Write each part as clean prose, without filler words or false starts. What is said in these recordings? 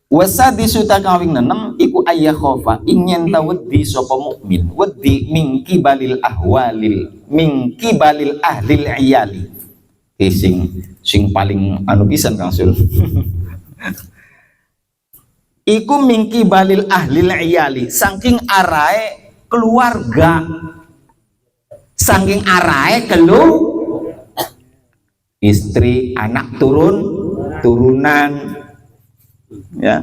Wasadisu takawing nenem iku ayah khofa ingin tawedi sapa mukmin wedi mingki balil ahlil iyali. Sing paling anu pisan Kang Sul. Iku mingki balil ahlil iyali, saking arae keluarga, saking arae istri, anak turunan, ya.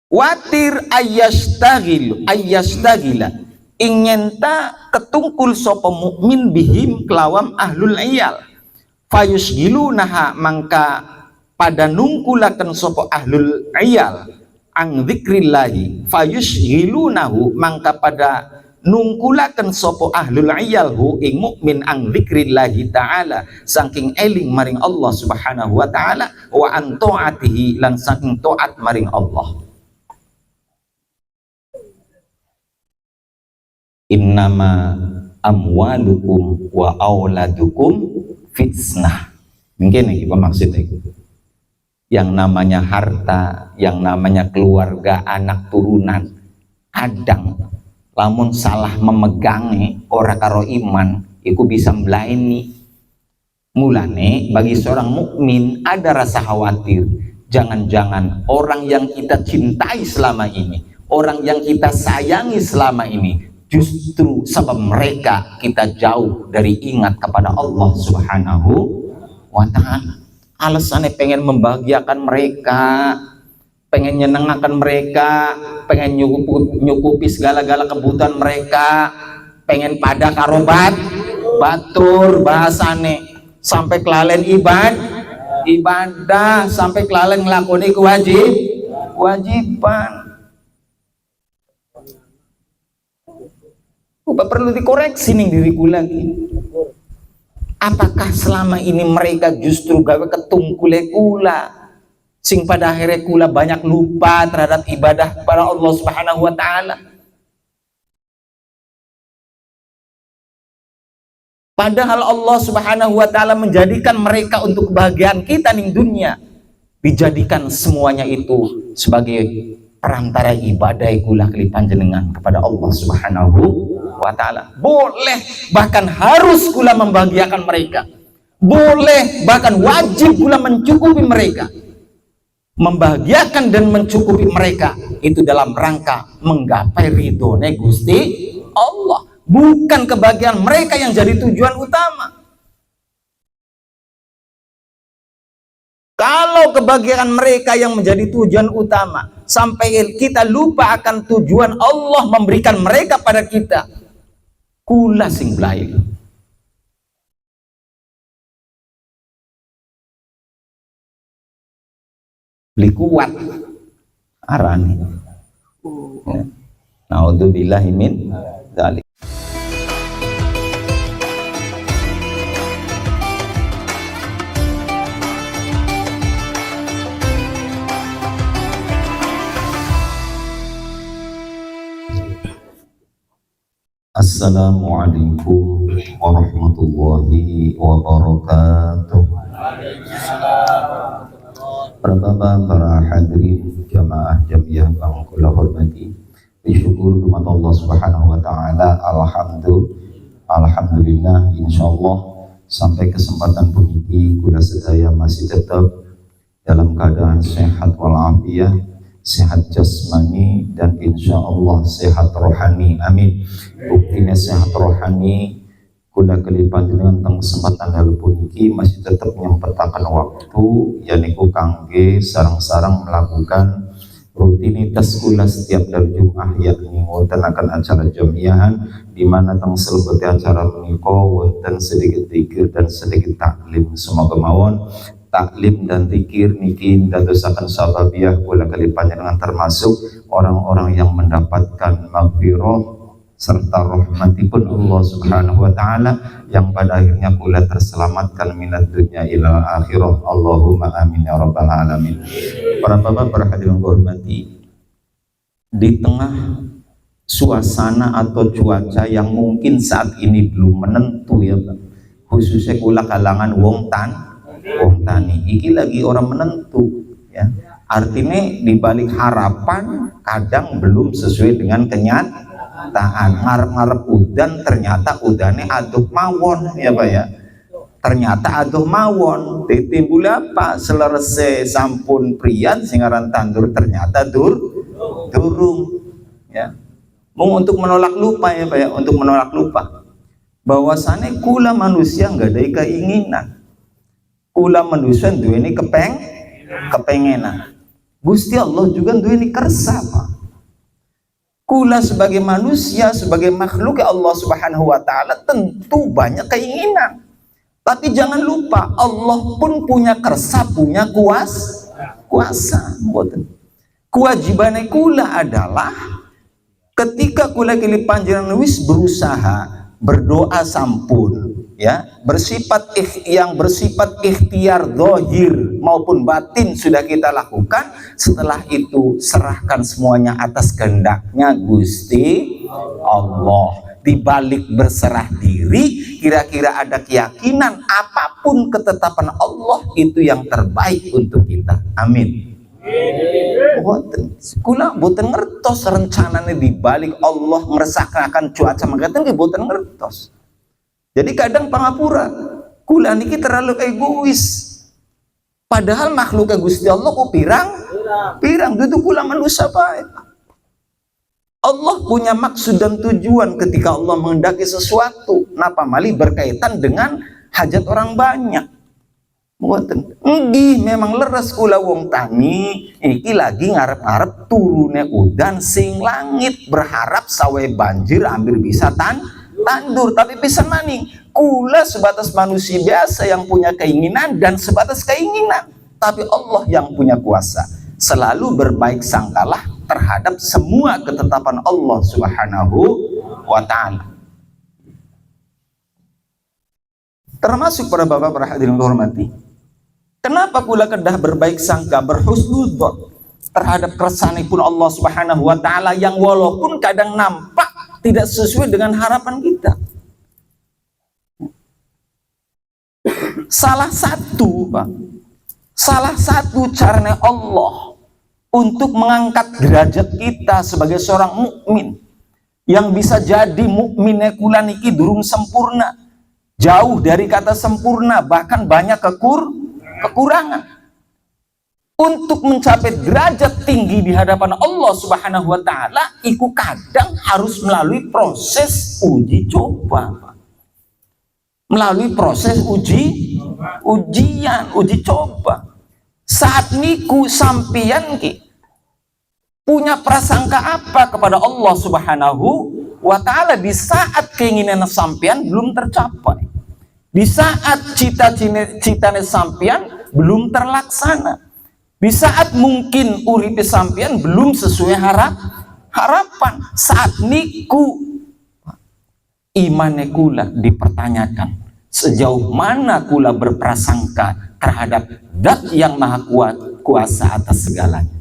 Watir ayyastagila ingin ta ketungkul sopo mukmin bihim kelawam ahlul iyal fayusgilunaha mangka pada nungkulaken sopo ahlul iyal ang dzikrillahi fayusgilunahu mangka pada nungkulaken sopo ahlul iyal hu ing mukmin ang dzikrillahi ta'ala saking eling maring Allah subhanahu wa ta'ala wa an ta'atihi lan saking taat maring Allah. Innama amwalukum wa auladukum fitnah. Mungkin ini maksudnya. Yang namanya harta, yang namanya keluarga, anak turunan, kadang lamun salah memegangi ora karo iman, itu bisa melaini. Mulane bagi seorang mukmin ada rasa khawatir. Jangan-jangan orang yang kita cintai selama ini, orang yang kita sayangi selama ini, justru sebab mereka kita jauh dari ingat kepada Allah subhanahu wa ta'ala. Alasannya pengen membahagiakan mereka, pengen nyenengkan mereka, pengen nyukupi segala-gala kebutuhan mereka, pengen pada karobat batur bahasane sampai kelalen ibadah sampai kelalen ngelakoni kewajiban. Perlu dikoreksi nih diriku lagi. Apakah selama ini mereka justru gawe ketungkule kula sing pada akhirnya kula banyak lupa terhadap ibadah kepada Allah subhanahu wa ta'ala? Padahal Allah subhanahu wa ta'ala menjadikan mereka untuk kebahagiaan kita ning dunia, dijadikan semuanya itu sebagai perantara ibadah kula kelipan jenengan kepada Allah subhanahu wa ta'ala. Boleh bahkan harus kula membahagiakan mereka, boleh bahkan wajib kula mencukupi mereka, membahagiakan dan mencukupi mereka itu dalam rangka menggapai ridhone Gusti Allah, bukan kebahagiaan mereka yang jadi tujuan utama. Kalau kebahagiaan mereka yang menjadi tujuan utama sampai kita lupa akan tujuan Allah memberikan mereka pada kita, kula sing blail. Beli kuat arani. Naudzubillahi min dzalik. Assalamualaikum warahmatullahi wabarakatuh. Para hadirin jamaah jamiah yang kula hormati, bersyukur kepada Allah subhanahu wa ta'ala. Alhamdulillah, insyaallah sampai kesempatan puniki kula sedaya masih tetap dalam keadaan sehat walafiat, sehat jasmani dan insya Allah sehat rohani. Amin. Buktinya sehat rohani kula kelipan dengan teng kesempatan dalu puniki masih tetap menyempatkan waktu yaitu kangge sarang-sarang melakukan rutinitas kula setiap dari Jumat, yakni wonten akan acara jamiahan di mana teng selebeti acara menika wonten sedikit zikir dan sedikit taklim. Semoga mawon taklim dan zikir niki ndadosaken sababiyah kula kali panjenengan termasuk orang-orang yang mendapatkan maghfirah serta rahmatipun Allah subhanahu wa ta'ala, yang pada akhirnya kula terselamatkan minat dunia ilal akhirah. Allahumma amin ya rabbal alamin. Para bapak, para hadirin hormati, di tengah suasana atau cuaca yang mungkin saat ini belum menentu ya Pak, khususnya kula kalangan wong wong tani iki lagi orang menentu ya. Artinya dibalik harapan kadang belum sesuai dengan kenyataan. Ngarep-ngarep udan ternyata udane aduh mawon ya Pak ya. Ternyata aduh mawon timbul apa selesai sampun prian singaran tandur ternyata durung ya. Mau untuk menolak lupa ya Pak ya, untuk menolak lupa bahwasannya kula manusia nggak ada keinginan, kula manusia duweni kepengenan. Gusti Allah juga duweni kersa Pak. Kula sebagai manusia, sebagai makhluk Allah Subhanahu wa taala tentu banyak keinginan. Tapi jangan lupa Allah pun punya kersa, punya kuasa. Kewajibannya kula adalah ketika kula kili panjenengan wis berusaha berdoa sampun ya, yang bersifat ikhtiar zahir maupun batin sudah kita lakukan. Setelah itu serahkan semuanya atas kehendaknya Gusti Allah. Di balik berserah diri, kira-kira ada keyakinan apapun ketetapan Allah itu yang terbaik untuk kita. Amin. Kula boten ngertos rencananya di balik Allah meresahkan cuaca mangkaten boten ngertos. Jadi kadang pangapura kula niki terlalu egois. Padahal makhluk Gusti Allah kok pirang dudu kula manusia baik. Allah punya maksud dan tujuan ketika Allah menghendaki sesuatu. Napa mali berkaitan dengan hajat orang banyak. Nggih memang leres kula wong tani iki lagi ngarep-ngarep turune udan sing langit, berharap sawe banjir hampir bisa tandur. Tapi pisan maning kula sebatas manusia biasa yang punya keinginan dan sebatas keinginan, tapi Allah yang punya kuasa. Selalu berbaik sangkalah terhadap semua ketetapan Allah Subhanahu wa ta'ala. Termasuk para bapak, para hadirin hormati, kenapa kula kedah berbaik sangka, berhusnudzon terhadap kersanipun Allah Subhanahu wa ta'ala yang walaupun kadang nampak tidak sesuai dengan harapan kita. Salah satu caranya Allah untuk mengangkat derajat kita sebagai seorang mukmin, yang bisa jadi mukminnya kula niki durung sempurna, jauh dari kata sempurna, bahkan banyak kekurangan. Untuk mencapai derajat tinggi di hadapan Allah Subhanahu wa ta'ala, iku kadang harus melalui proses uji coba, melalui proses ujian, uji coba. Saat niku sampian ki punya prasangka apa kepada Allah Subhanahu wa ta'ala di saat keinginan sampian belum tercapai, di saat cita-cita sampian belum terlaksana, di saat mungkin uripe sampian belum sesuai harapan. Saat niku imane kula dipertanyakan, sejauh mana kula berprasangka terhadap Dat yang maha kuasa atas segalanya.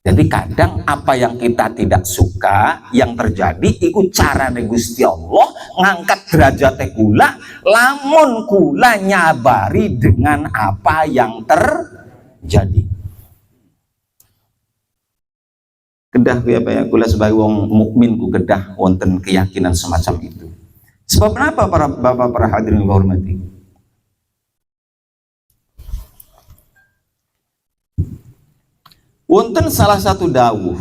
Jadi kadang apa yang kita tidak suka yang terjadi ikut cara Gusti Allah ngangkat derajat kula, lamun kula nyabari dengan apa yang terjadi. Kedah ya Pak ya, kula sebagai wong mukmin ku kedah wonten keyakinan semacam itu. Sebab kenapa para bapak, para hadirin hormati? Wonten salah satu dawuh,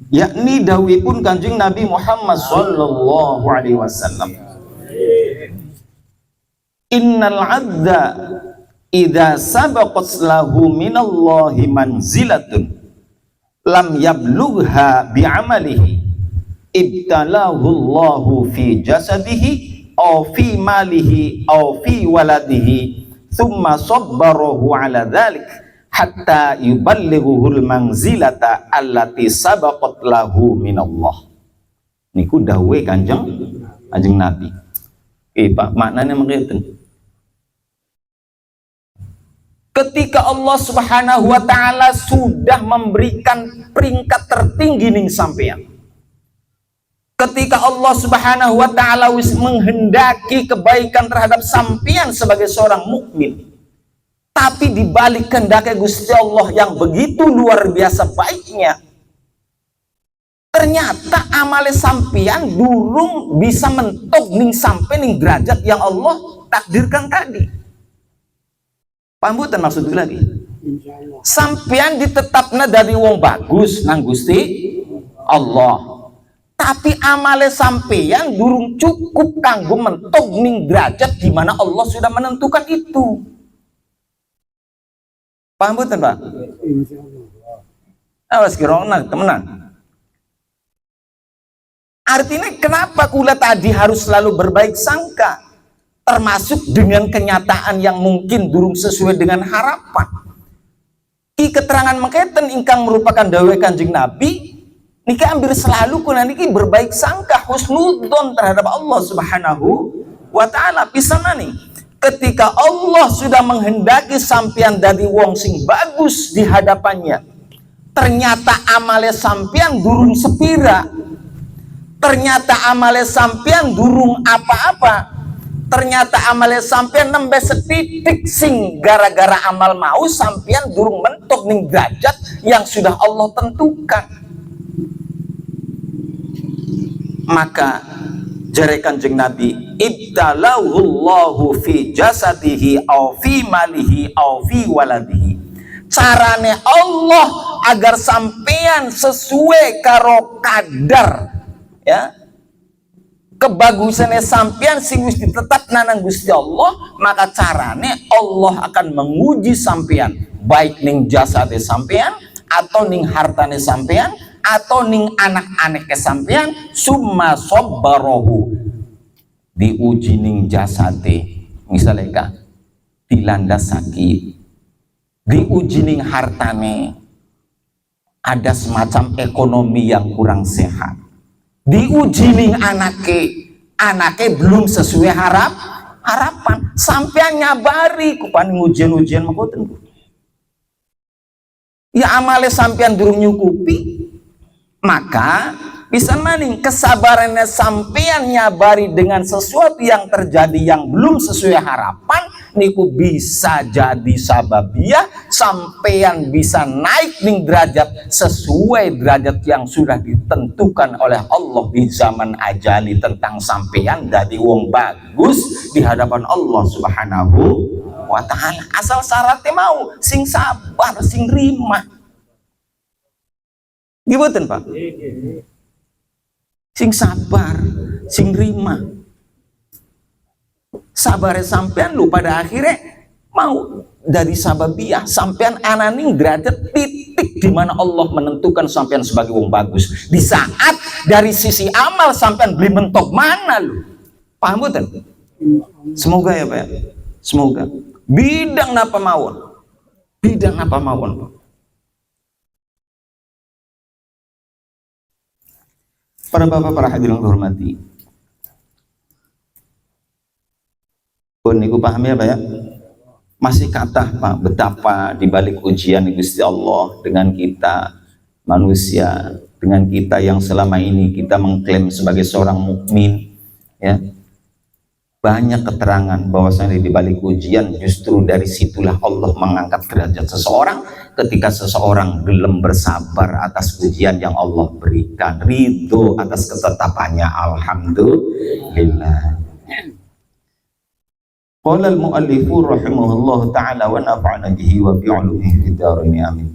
yakni dawuhipun Kanjeng Nabi Muhammad sallallahu alaihi wasallam, innal 'abda idza sabaqat lahu minallahi manzilatun lam yablugha bi'amalihi ibtalahu Allahu fi jasadihi aw fi malihi aw fi waladihi thumma sabbarahu ala dhalik hatta yuballighuhul manzilata allati sabaqat lahu minallah. Niku dawuhe Kanjeng Nabi. Pak, maknanya mengatakan ketika Allah Subhanahu wa ta'ala sudah memberikan peringkat tertinggi ning sampeyan, Ketika Allah Subhanahu wa taala menghendaki kebaikan terhadap sampean sebagai seorang mukmin, tapi dibalik kehendak Gusti Allah yang begitu luar biasa baiknya, ternyata amale sampean durung bisa mentok ning sampai ning derajat yang Allah takdirkan tadi. Paham mboten maksudku lagi? Sampean ditetapna dari wong bagus nang Gusti Allah, tapi amale sampean durung cukup kanggo mentok ning derajat di mana Allah sudah menentukan itu. Paham betul, Pak? Awas kirona temenan. Artinya kenapa kula tadi harus selalu berbaik sangka, termasuk dengan kenyataan yang mungkin durung sesuai dengan harapan. Ki keterangan mengketen ingkang merupakan dawuh Kanjeng Nabi, niki ambil selalu kuna niki berbaik sangka, husnudzon terhadap Allah Subhanahu wa taala. Pisana nih, ketika Allah sudah menghendaki sampean dari wong sing bagus di hadapannya, ternyata amale sampean durung sepira, ternyata amale sampean durung apa-apa, ternyata amale sampean nembe setitik sing gara-gara amal mau sampean durung mentok ning derajat yang sudah Allah tentukan. Maka jare Kanjeng Nabi, ibtalahullahu fi jasadihi au fi malihi au fi waladihi. Carane Allah agar sampean sesuai karo kadar ya kebagusannya sampean sing wis ditetapna nang Gusti Allah, maka carane Allah akan menguji sampean baik ning jasade sampean atau ning hartane sampean atau ning anak-anak sampean. Summa sabbarahu, diuji ning jasate misalnya kah dilanda sakit, diuji ning hartane ada semacam ekonomi yang kurang sehat, diuji ning anake belum sesuai harapan, sampean nyabari kupani ujian-ujian mengkoten ya amale sampean durung nyukupi, maka bisa maning kesabarannya sampean nyabari dengan sesuatu yang terjadi yang belum sesuai harapan, niku bisa jadi sababia sampean bisa naik ning derajat sesuai derajat yang sudah ditentukan oleh Allah di zaman ajali tentang sampean dari wong bagus di hadapan Allah Subhanahu wa ta'ala. Asal syaratnya mau sing sabar, sing rimah. Gimana Pak? Sing sabar, sing rimah. Sabar sampean lu pada akhirnya mau dari sababiyah sampean ananing derajat titik di mana Allah menentukan sampean sebagai wong bagus. Di saat dari sisi amal sampean beli mentok mana lu? Paham betul? Semoga ya Pak ya. Semoga. Bidang napa mawon? Bidang napa mawon? Para bapak, para hadirin hormati, pun niku paham ya Pak ya, masih kata Pak betapa dibalik ujian Gusti Allah dengan kita manusia, dengan kita yang selama ini kita mengklaim sebagai seorang mukmin ya, banyak keterangan bahwasanya dibalik ujian justru dari situlah Allah mengangkat derajat seseorang ketika seseorang gelem bersabar atas ujian yang Allah berikan, ridho atas ketetapannya. Alhamdulillah. Qala al-muallifu rahimahullahu ta'ala wa nafa'ana bihi wa bi'ulumihi fid dharain amin.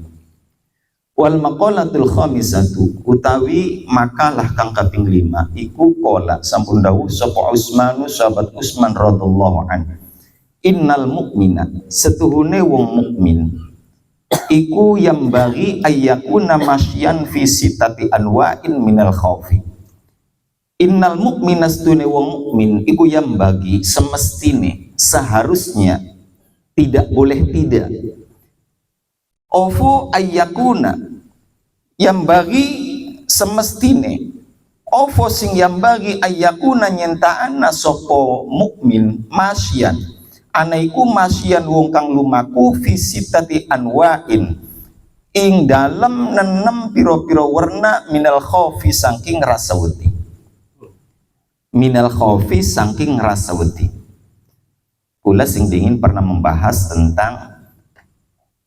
Wal maqalatul khamisatu, utawi makalah kang kaping 5 iku qala sampun dawuh sapa Utsman sahabat Utsman radhiyallahu an, innal mu'mina, setuhune wong mukmin iku yang bagi ayyakuna masyan fi sitati anwa'in minal khaufi. Innal mu'mina, setuhune wong mukmin iku yang bagi semestine, seharusnya, tidak boleh tidak, ofu ayyakuna, yang bagi semestine, ofu sing yang bagi ayyakuna nyentaana sopo mukmin masyan, anaiku masyan wong kang lumaku fisitati anwa'in ing dalem nenem piro-piro warna minal khaufi saking rasa wedi. minal khaufi saking rasa wedi. Kula sing dingin pernah membahas tentang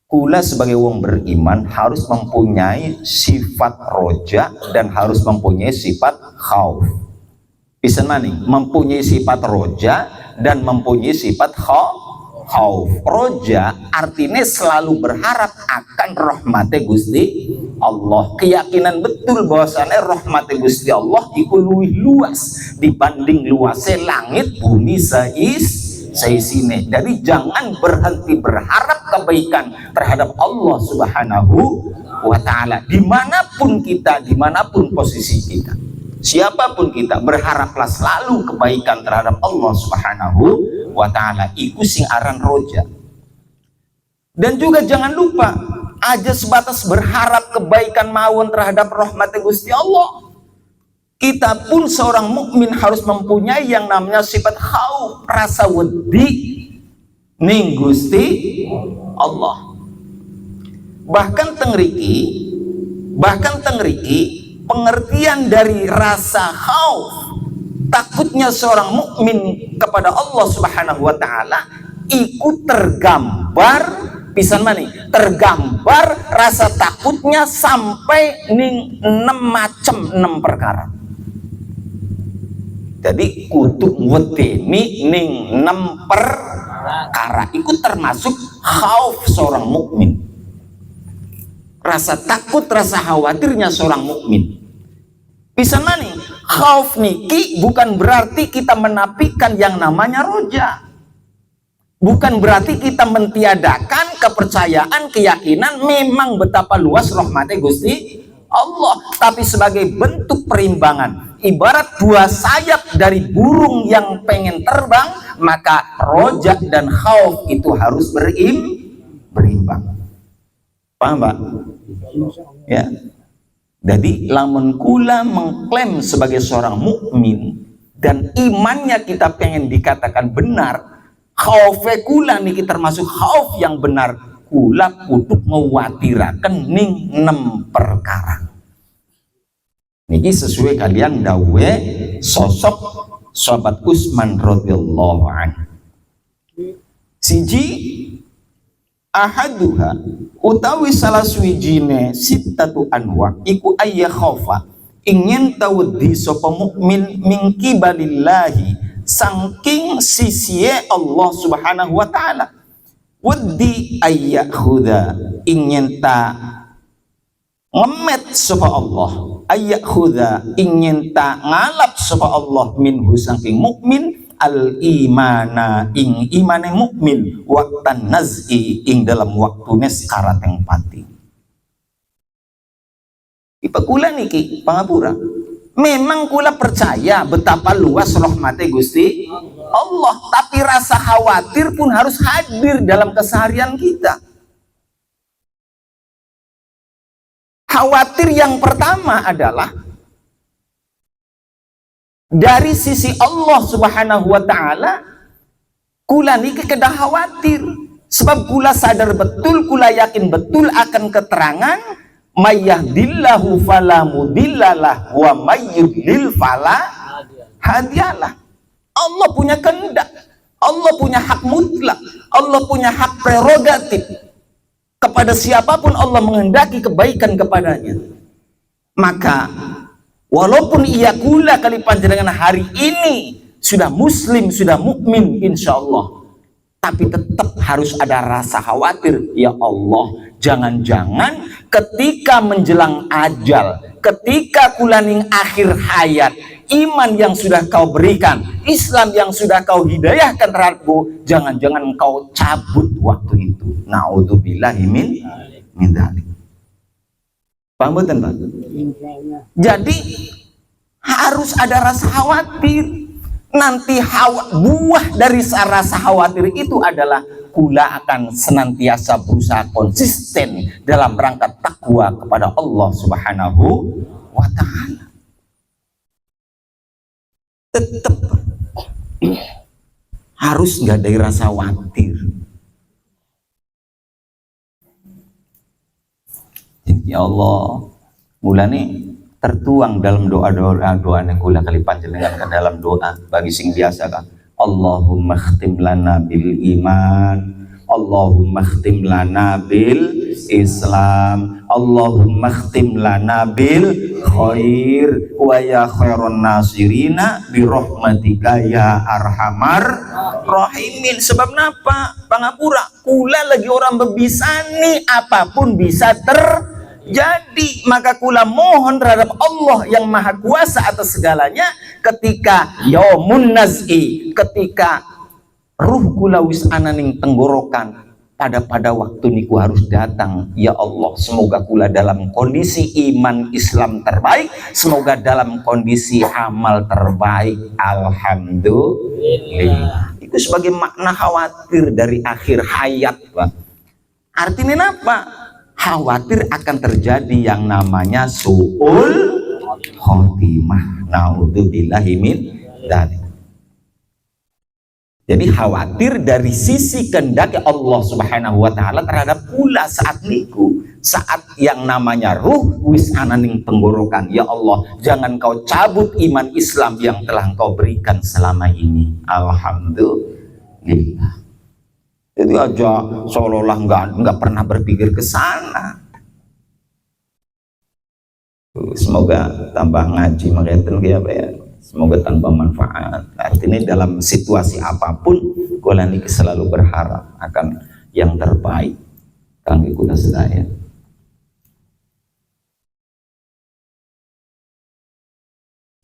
kula sebagai wong beriman harus mempunyai sifat roja dan harus mempunyai sifat khauf. Bisa maning mempunyai sifat roja dan mempunyai sifat khauf. Roja artinya selalu berharap akan rahmati Gusti Allah. Keyakinan betul bahwasannya rahmati Gusti Allah itu lebih luas dibanding luasnya langit bumi seisine. Jadi jangan berhenti berharap kebaikan terhadap Allah Subhanahu wa ta'ala dimanapun kita, dimanapun posisi kita, siapapun kita, berharaplah selalu kebaikan terhadap Allah Subhanahu wa ta'ala. Iku sing aran roja. Dan juga jangan lupa aja sebatas berharap kebaikan mawon terhadap rahmat Gusti Allah. Kita pun seorang mukmin harus mempunyai yang namanya sifat khauf, rasa wedi ning Gusti Allah. Bahkan tengriki pengertian dari rasa khauf, takutnya seorang mukmin kepada Allah Subhanahu wa ta'ala ikut tergambar pisan mana tergambar rasa takutnya sampai ning 6 perkara. Jadi kutuk wedeni ning 6 perkara ikut termasuk khauf seorang mukmin. Rasa takut, rasa khawatirnya seorang mukmin. Bisa maning khauf niki bukan berarti kita menafikan yang namanya roja. Bukan berarti kita mentiadakan kepercayaan, keyakinan memang betapa luas rahmatnya Gusti Allah, tapi sebagai bentuk perimbangan. Ibarat dua sayap dari burung yang pengen terbang, maka roja dan khauf itu harus berimbang. Paham Pak? Ya. Jadi lamun kula mengklaim sebagai seorang mukmin dan imannya kita pengen dikatakan benar, khauf kula niki termasuk khauf yang benar, kula kudu ngewatiraken ning 6 perkara. Niki sesuai kalian dawe sosok sahabat Utsman radhiyallahu anhu. Siji ahaduha utawi salah suwijine sittatu anwa iku ayya khaufa ingin tawdi sapa mukmin min kibalillahi saking sisiye Allah Subhanahu wa ta'ala. Wedi ayya khuda ingin ta ngemet sapa Allah, ayya khuda ingin ta ngalap sapa Allah minhu saking mukmin al imana ing imane mukmin waktan naz'i ing dalam waktune sekarat yang pati. Ipakula niki pangapura. Memang kula percaya betapa luas rahmatnya Gusti Allah, tapi rasa khawatir pun harus hadir dalam keseharian kita. Khawatir yang pertama adalah dari sisi Allah Subhanahu wa ta'ala. Kula niki kedah khawatir sebab kula sadar betul, kula yakin betul akan keterangan mayyahdillahu fala mudillalah wa mayyudlil fala hadiyalah. Allah punya kehendak, Allah punya hak mutlak, Allah punya hak prerogatif. Kepada siapapun Allah menghendaki kebaikan kepadanya. Maka walaupun ia kula kali panjenengan hari ini sudah muslim, sudah mukmin insyaallah, tapi tetap harus ada rasa khawatir. Ya Allah, jangan-jangan ketika menjelang ajal, ketika kulaning akhir hayat, iman yang sudah kau berikan, Islam yang sudah kau hidayahkan terhadapku, jangan-jangan engkau cabut waktu itu. Na'udzubillahi min dzalik. Paham betul Pak? Jadi harus ada rasa khawatir. Nanti buah dari rasa khawatir itu adalah kula akan senantiasa berusaha konsisten dalam rangka takwa kepada Allah Subhanahu wa ta'ala. Tetap harus nggak ada rasa khawatir. Ya Allah, mulane tertuang dalam doa kula kali panjenengan ke dalam doa bagi sing biasa kan. Allahumma khtim lana bil iman, Allahumma khtim lana bil Islam, Allahumma khtim lana bil khair wa ya khairan nasirina bi rahmatika ya arhamar rahimin. Sebab napa? Pangapura kula lagi orang bebisani, apapun bisa terjadi, maka kula mohon terhadap Allah yang maha kuasa atas segalanya ketika yaumun naz'i, ketika ruh kula wis ananing tenggorokan, pada waktu niku harus datang. Ya Allah, semoga kula dalam kondisi iman Islam terbaik, semoga dalam kondisi amal terbaik. Alhamdulillah. Itu sebagai makna khawatir dari akhir hayat, Pak. Artinya apa? Khawatir akan terjadi yang namanya su'ul khotimah. Naudzubillahi min dzalik. Jadi khawatir dari sisi kehendak Allah Subhanahu wa taala terhadap kula saat niku, saat yang namanya ruh wis ananing tenggorokan. Ya Allah, jangan kau cabut iman Islam yang telah kau berikan selama ini. Alhamdulillah. Jadi aja seolah-olah nggak pernah berpikir ke sana. Semoga tambah ngaji mengeten apa ya. Semoga tanpa manfaat. Artinya dalam situasi apapun kula niki selalu berharap akan yang terbaik kangge kula sedaya.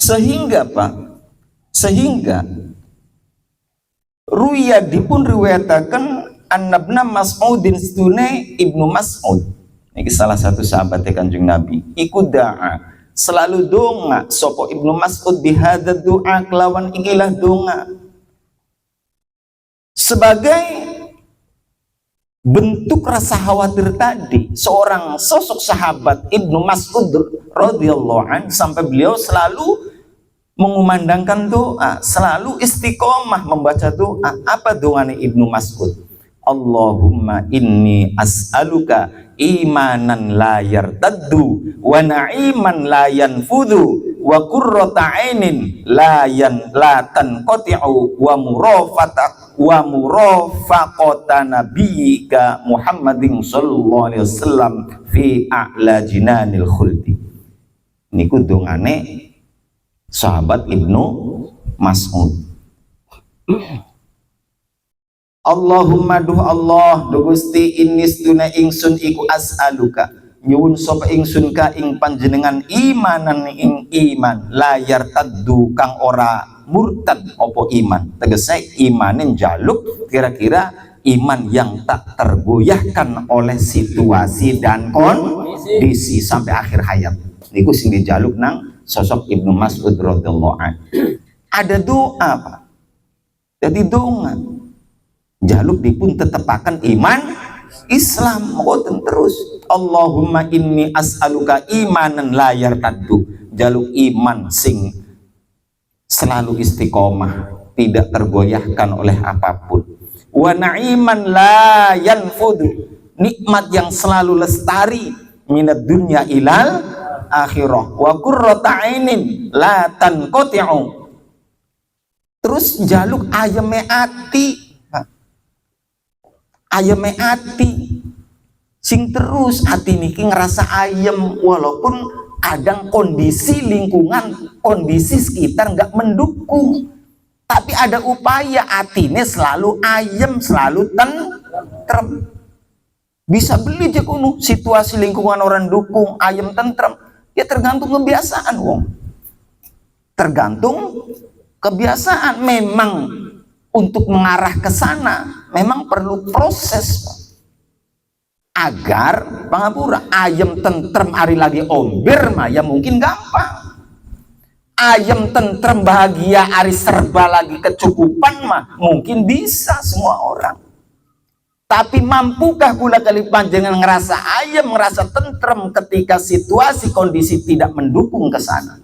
Sehingga Pak, sehingga ruya dipun riwayataken annabna Mas'udin stune Ibnu Mas'ud. Niki salah satu sahabat Kanjeng Nabi. Iku da'a, selalu donga sopo Ibnu Mas'ud bihadad doa, kelawan ikilah donga sebagai bentuk rasa khawatir tadi. Seorang sosok sahabat Ibnu Mas'ud radhiyallahu an, sampai beliau selalu mengumandangkan doa, selalu istiqomah membaca doa. Apa doanya Ibnu Mas'ud? Allahumma inni as'aluka imanan la yartaddu wa na'iman la yanfudu wa qurrata 'ainin la tanqati'u wa murafaqata nabiyyika Muhammadin sallallahu alaihi wasallam fi a'la jinanil khuldi. Niku dongane sahabat Ibnu Mas'ud. Allahumma duh Allah, duh Gusti, inni stuna ingsun iku as'aluka, nyuwun sapa ingsun ka ing panjenengan imanan ing iman layar taddu kang ora murtad opo iman. Tegese imanen jaluk kira-kira iman yang tak tergoyahkan oleh situasi dan kondisi sampai akhir hayat. Niku sing dijaluk nang sosok Ibnu Mas'ud radhiyallahu anhu. Ada doa, Pak. Jadi doa jaluk dipun tetepakan iman Islam ngoten terus. Allahumma inni as'aluka imanan la yartaddu, jaluk iman sing selalu istiqomah, tidak tergoyahkan oleh apapun. Wa na'iman la yanfudu, nikmat yang selalu lestari minad dunya ilal akhirah. Wa qurrata 'ainin la tanqati'u, terus jaluk ayeme ati, ayeme ati sing terus ati niki ngerasa ayem walaupun kadang kondisi lingkungan, kondisi sekitar nggak mendukung, tapi ada upaya atine selalu ayem, selalu tentrem. Bisa beli aja kuno situasi lingkungan orang dukung ayem tentrem, ya tergantung kebiasaan wong, tergantung kebiasaan. Memang untuk mengarah ke sana memang perlu proses agar pangapura ayem tentrem hari lagi omber mah ya mungkin gampang. Ayem tentrem bahagia hari serba lagi kecukupan mah mungkin bisa semua orang. Tapi mampukah kula kali panjenengan ngerasa ayem, ngerasa tentrem ketika situasi kondisi tidak mendukung ke sana?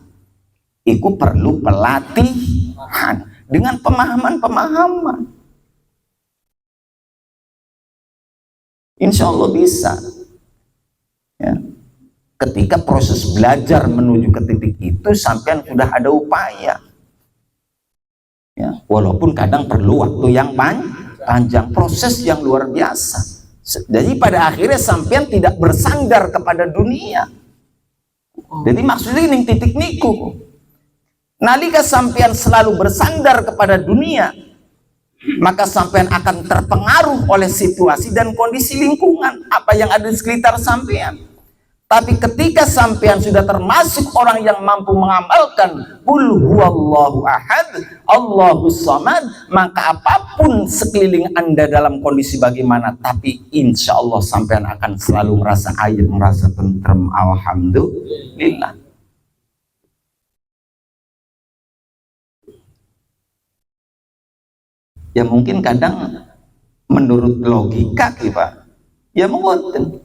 Iku perlu pelatihan dengan pemahaman-pemahaman. Insya Allah bisa. Ya. ketika proses belajar menuju ke titik itu sampean sudah ada upaya ya, walaupun kadang perlu waktu yang panjang, proses yang luar biasa. Jadi pada akhirnya sampean tidak bersandar kepada dunia. Jadi maksudnya ini titik niku. Nalika sampean selalu bersandar kepada dunia, maka sampean akan terpengaruh oleh situasi dan kondisi lingkungan apa yang ada di sekitar sampean. Tapi ketika sampean sudah termasuk orang yang mampu mengamalkan qul huwallahu ahad, Allahus samad, maka apapun sekeliling Anda dalam kondisi bagaimana, tapi insya Allah sampean akan selalu merasa ayem, merasa tentrem. Alhamdulillah. Ya mungkin kadang menurut logika kita, ya mungkin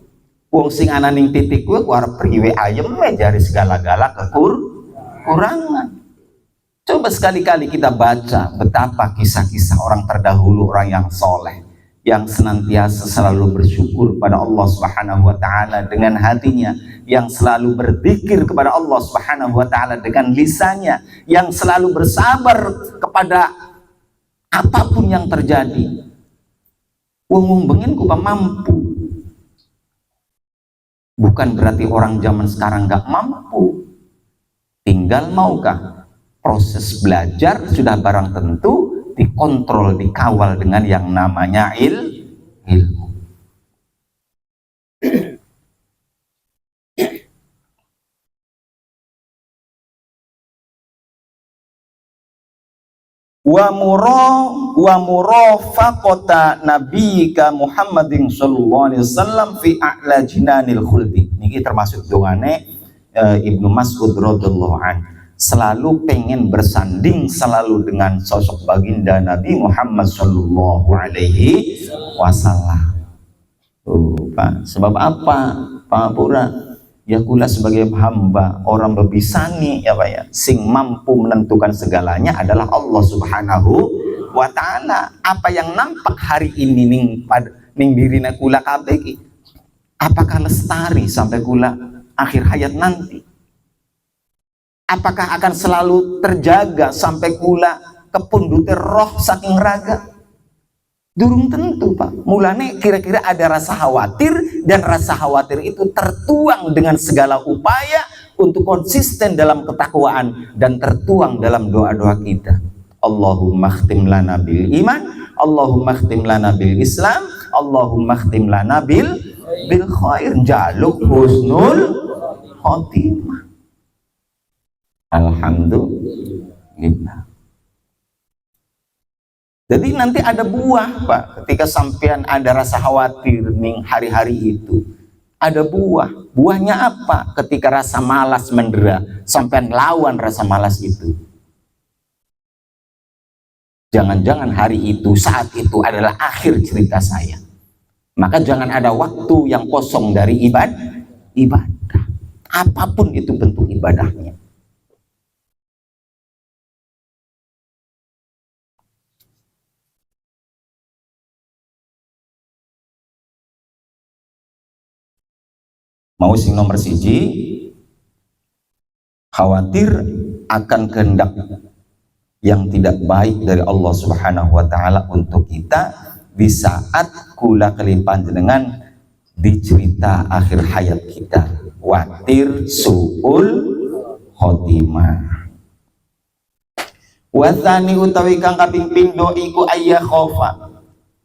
wong sing ana ning titik kuwi arep priwe ayem jari segala-gala kekurangan. Coba sekali-kali kita baca betapa kisah-kisah orang terdahulu, orang yang soleh, yang senantiasa selalu bersyukur pada Allah Subhanahu wa taala dengan hatinya, yang selalu berzikir kepada Allah Subhanahu wa taala dengan lisannya, yang selalu bersabar kepada apapun yang terjadi. Wong bengen ku mampu. Bukan berarti orang zaman sekarang nggak mampu. Tinggal maukah? Proses belajar sudah barang tentu dikontrol, dikawal dengan yang namanya ilmu. wa murafaqata nabiyika Muhammadin sallallahu alaihi wasallam fi a'la jinanil khuldi. Niki termasuk dongane Ibnu Mas'ud radhiyallahu an, selalu pengen bersanding selalu dengan sosok baginda Nabi Muhammad sallallahu alaihi wasallam. Pak, sebab apa Pak Pura? Ya kula sebagai hamba orang bebisani ya Pak ya, sing mampu menentukan segalanya adalah Allah Subhanahu wa taala. Apa yang nampak hari ini ning dirina kula kabeh iki, apakah lestari sampai kula akhir hayat nanti? Apakah akan selalu terjaga sampai kula kepundute roh saking raga? Durung tentu Pak. Mulane kira-kira ada rasa khawatir, dan rasa khawatir itu tertuang dengan segala upaya untuk konsisten dalam ketakwaan dan tertuang dalam doa-doa kita. Allahumma khtim lana bil iman, Allahumma khtim lana bil Islam, Allahumma khtim lana bil khair, jaluk husnul khotimah. Alhamdulillah. Jadi nanti ada buah Pak, ketika sampean ada rasa khawatir ning hari-hari itu, ada buah. Buahnya apa? Ketika rasa malas mendera, sampean lawan rasa malas itu. Jangan-jangan hari itu, saat itu adalah akhir cerita saya. Maka jangan ada waktu yang kosong dari ibadah. Apapun itu bentuk ibadahnya. Mau sing nomor siji, khawatir akan kehendak yang tidak baik dari Allah Subhanahu wa taala untuk kita di saat kula kelipan jenengan di cerita akhir hayat kita. Watir su'ul khotimah. Wasani utawi kang kaping pindho iku ayya khofa.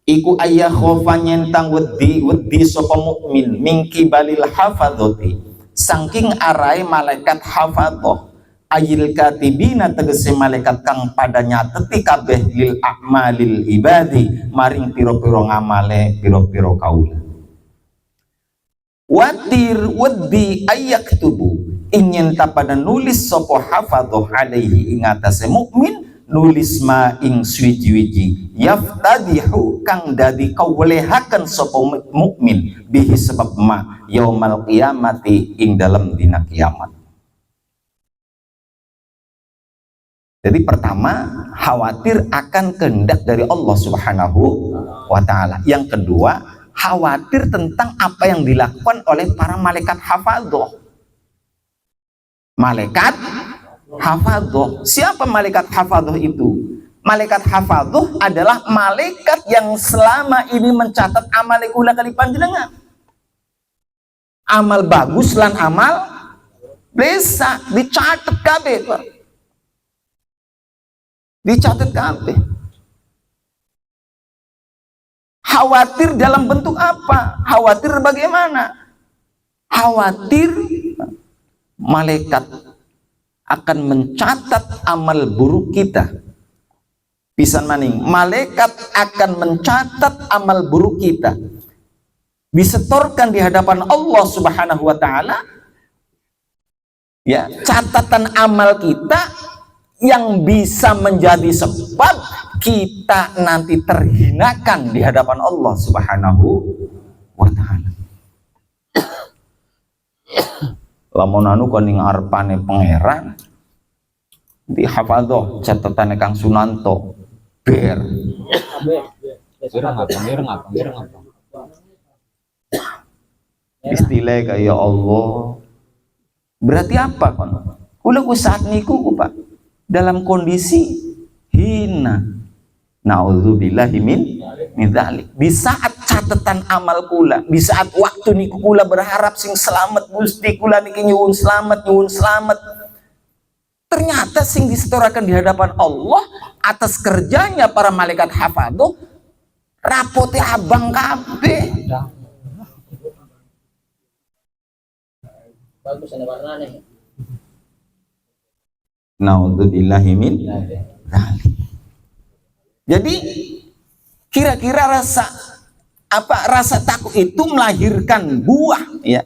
Iku ayah khofa nyentang wedi sapa mukmin mingki balil hafadzati, saking arai malaikat hafadzah, ayil katibina tegese malaikat kang pada nyateti kabeh lil a'malil ibadi maring piro-piro ngamale piro-piro kaula. Watir wedi ayaktubu ingin pada nulis sapa hafadzah alaihi ing atase mukmin, nulis ma ing suwiji-wiji yaftadihu kang dadi kawelehaken sapa mukmin bihi sebab ma yaumal qiyamati ing dalam dina kiamat. Jadi pertama, khawatir akan kehendak dari Allah Subhanahu wa taala. Yang kedua, khawatir tentang apa yang dilakukan oleh para malaikat hafadzah. malaikat hafadhoh. Siapa malaikat hafadhoh itu? Malaikat hafadhoh adalah malaikat yang selama ini mencatat amal kula kali panjenengan. Amal bagus lan amal blesa dicatat kabeh, Pak. Dicatat kabeh. Khawatir dalam bentuk apa? Khawatir bagaimana? Khawatir malaikat akan mencatat amal buruk kita. Pisan maning, malaikat akan mencatat amal buruk kita, disetorkan di hadapan Allah Subhanahu wa Ta'ala. Ya, catatan amal kita yang bisa menjadi sebab kita nanti terhinakan di hadapan Allah Subhanahu wa Ta'ala. Lamun anu koning arpane pangeran di hafadhoh catatane Kang Sunanto ber. Istilah kayak Allah. Berarti apa kon? Kula ku saat niku Pak dalam kondisi hina. Nauzubillahi min dzalik. Di saat catatan amal kula, di saat waktu niku kula berharap sing selamat Gusti kula niki nyuwun selamat, nyuwun selamat. Ternyata sing disetorakan di hadapan Allah atas kerjanya para malaikat hafadhoh rapote abang kabeh. Bagus ada warnanya. Naudzubillahi min dzalik. Jadi kira-kira rasa takut itu melahirkan buah, ya,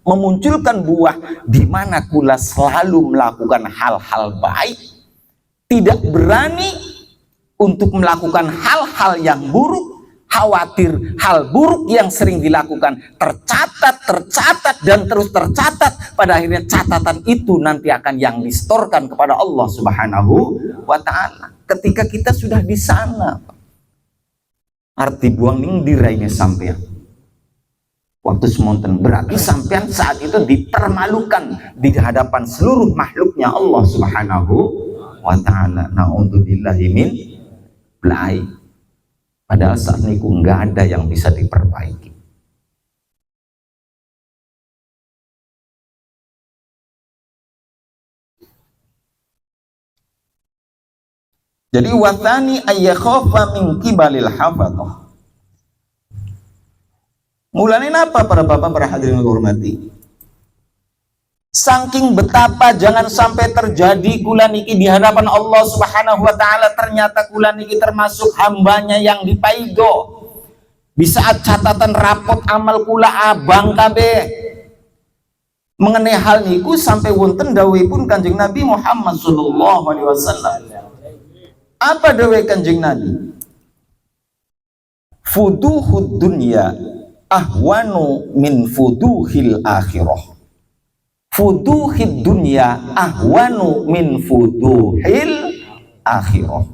memunculkan buah di mana kula selalu melakukan hal-hal baik, tidak berani untuk melakukan hal-hal yang buruk, khawatir hal buruk yang sering dilakukan tercatat dan terus tercatat. Pada akhirnya catatan itu nanti akan yang distorkan kepada Allah Subhanahu wa Ta'ala. Ketika kita sudah di sana, arti buang ning dirainya sampean waktu semonten, berarti sampean saat itu dipermalukan di hadapan seluruh makhluknya Allah Subhanahu wa Ta'ala. Na'udzubillahi min dzalik. Padahal saat niku nggak ada yang bisa diperbaiki. Jadi watani ayyakhafa min kibalil hafadhah. Mulane napa para bapak, para hadirin hormati? Saking betapa jangan sampai terjadi kula niki di hadapan Allah Subhanahu wa Ta'ala ternyata kula niki termasuk hambanya yang dipaigo. Di saat catatan rapot amal kula abang kabeh. Mengenai hal niku sampai wonten dawuhipun Kanjeng Nabi Muhammad sallallahu alaihi wasallam. Apa dawuh Kanjeng Nabi? Fuduhud dunya ahwanu min fuduhil akhirah. Fuduhid dunya ahwanu min fuduhil akhirah.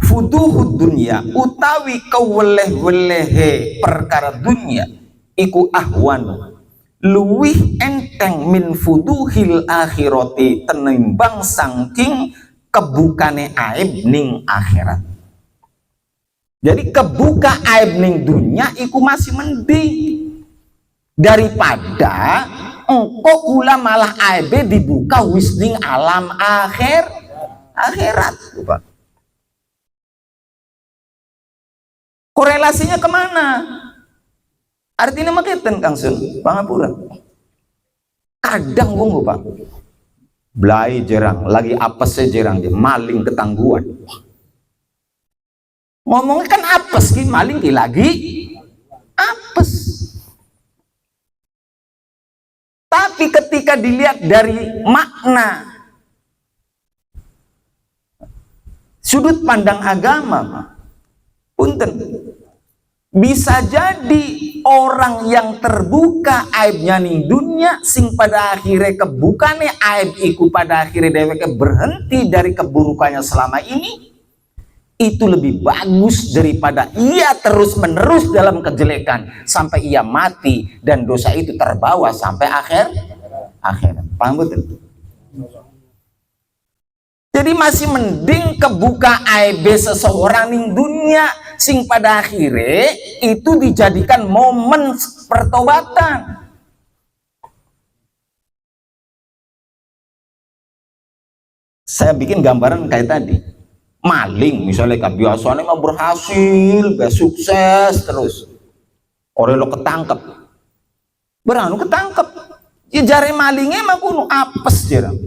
Fuduhud dunya utawi keweleh-welehe perkara dunya iku ahwanu luwih enteng min fuduhil akhirati tenimbang saking kebukane aib ning akhirat. Jadi kebuka aib ning dunya iku masih mending daripada engko kula malah aib dibuka wis ning alam akhirat. Pak. Korelasinya kemana? Artinya maketen Kang Sun, pangapura. Kadang wong Pak. Blai jerang, lagi apes jerang dia, maling ketangguhan. Ngomongnya kan apes, ki maling ki lagi apes. Tapi ketika dilihat dari makna sudut pandang agama, punten, bisa jadi orang yang terbuka aibnya ning dunia sing pada akhirnya kebukane aib iku pada akhirnya dheweke berhenti dari keburukannya selama ini, itu lebih bagus daripada ia terus menerus dalam kejelekan sampai ia mati dan dosa itu terbawa sampai akhirat. Paham betul? Jadi masih mending kebuka aib seseorang ning dunia sing pada akhirnya itu dijadikan momen pertobatan. Saya bikin gambaran kayak tadi, maling misalnya kan biasanya mau berhasil, gak sukses terus, orang lo ketangkep, beranu ketangkep, ya jari malingnya mah kuno apes jarang,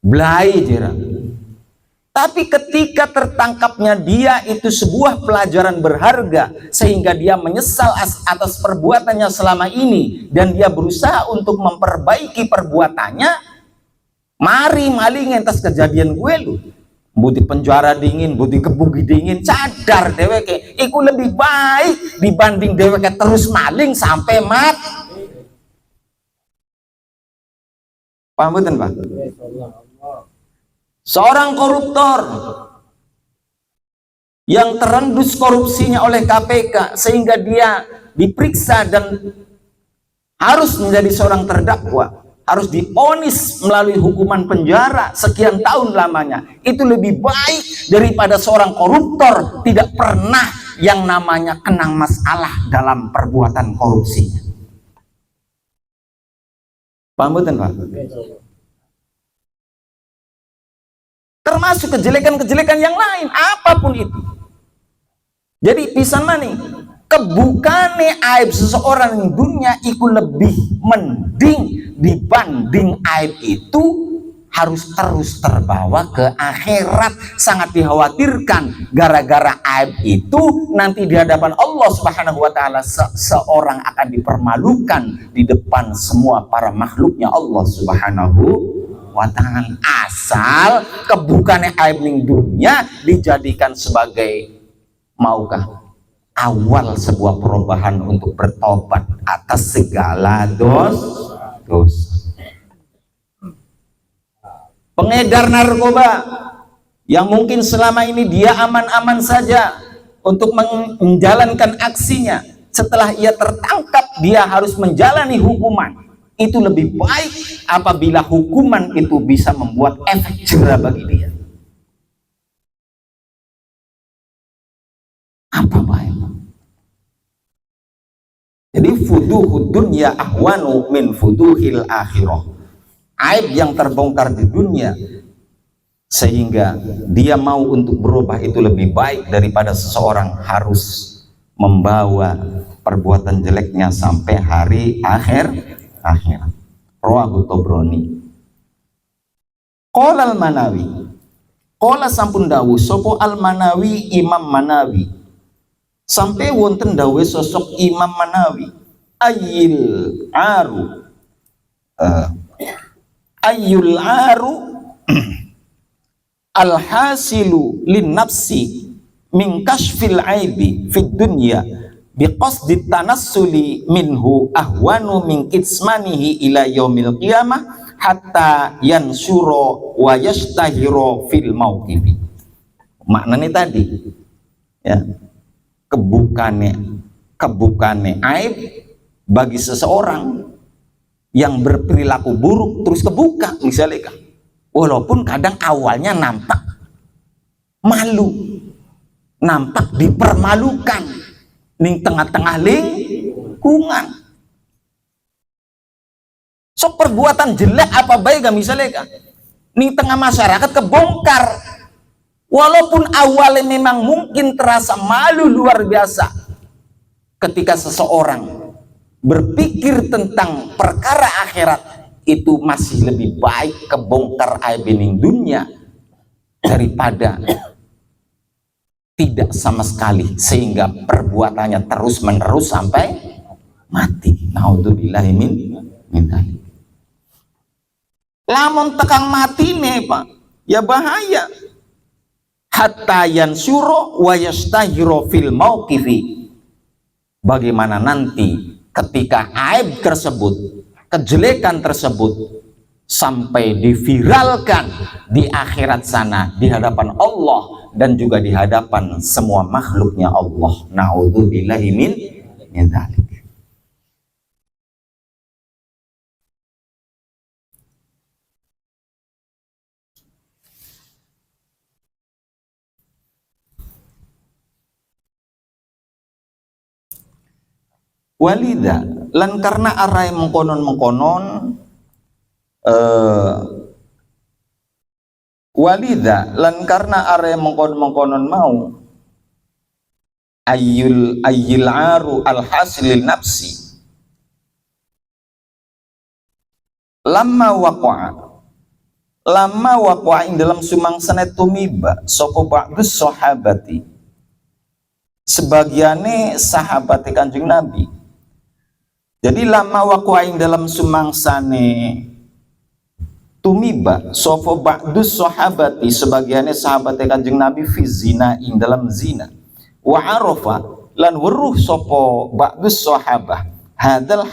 belai jarang. Tapi ketika tertangkapnya dia itu sebuah pelajaran berharga sehingga dia menyesal atas perbuatannya selama ini dan dia berusaha untuk memperbaiki perbuatannya. Mari maling entas kejadian gue lu, budi penjara dingin, budi kebugi dingin, cadar deweke, iku lebih baik dibanding deweke terus maling sampai mati. Paham betul Pak? Seorang koruptor yang terendus korupsinya oleh KPK sehingga dia diperiksa dan harus menjadi seorang terdakwa, harus divonis melalui hukuman penjara sekian tahun lamanya, itu lebih baik daripada seorang koruptor tidak pernah yang namanya kena masalah dalam perbuatan korupsinya. Paham betul Pak? Termasuk kejelekan-kejelekan yang lain, apapun itu. Jadi pisan mani, kebukane aib seseorang di dunia itu lebih mending dibanding aib itu harus terus terbawa ke akhirat. Sangat dikhawatirkan gara-gara aib itu nanti di hadapan Allah Subhanahu wa taala seorang akan dipermalukan di depan semua para makhluknya Allah Subhanahu wa taala. Asal kebukane aib ning dunia dijadikan sebagai maukah awal sebuah perubahan untuk bertobat atas segala dosa. Pengedar narkoba yang mungkin selama ini dia aman-aman saja untuk menjalankan aksinya, setelah ia tertangkap dia harus menjalani hukuman. Itu lebih baik apabila hukuman itu bisa membuat efek jera bagi dia. Apa baik? Jadi fuduhud dunya ahwanu min fuduhil akhirah. Aib yang terbongkar di dunia sehingga dia mau untuk berubah itu lebih baik daripada seseorang harus membawa perbuatan jeleknya sampai hari akhirat. Rawahu Tabrani. Qala al-Manawi, qala sampun dawuh sapa al-Manawi, Imam Manawi, sampai wonten dawuh sosok Imam Manawi, ayyul aru al-hasilu lin nafsi min kashfil aibi fid dunya biqasdi tanassuli minhu ahwanu min kitsmanihi ila yaumil qiyamah hatta yansuro wa yastahiro fil mauqifi. Maknanya tadi ya, kebukane aib bagi seseorang yang berperilaku buruk terus kebuka misalnya kan, walaupun kadang awalnya nampak malu, nampak dipermalukan ning tengah-tengah lingkungan. Sok perbuatan jelek apa baik gak misalnya kan ning tengah masyarakat kebongkar, walaupun awalnya memang mungkin terasa malu luar biasa ketika seseorang berpikir tentang perkara akhirat, itu masih lebih baik kebongkar aib ning dunia daripada tidak sama sekali sehingga perbuatannya terus menerus sampai mati. Naudzubillahi min dzalik. Lamun tekang mati nih Pak, ya bahaya. Hatta yansuro wa yastahiro fil mauqifi. Bagaimana nanti ketika aib tersebut, kejelekan tersebut sampai diviralkan di akhirat sana di hadapan Allah dan juga di hadapan semua makhluknya Allah. Naudzubillahi min dzalik. Walida lan karena arai mengkonon walida lan karena arai mengkonon mau ayyul aru al hasilil nafsi lama waqa'a ing dalam sumangsane tumiba sapa ba'dus sahabati sebagiane sahabat Kanjeng Nabi. Jadi lama waqa'a ing dalam sumangsane tumiba sapa ba'dus sahabati sebagiane sahabat Kanjeng Nabi fi zina ing dalam zina wa arafa lan weruh sapa ba'dus sahabah hadal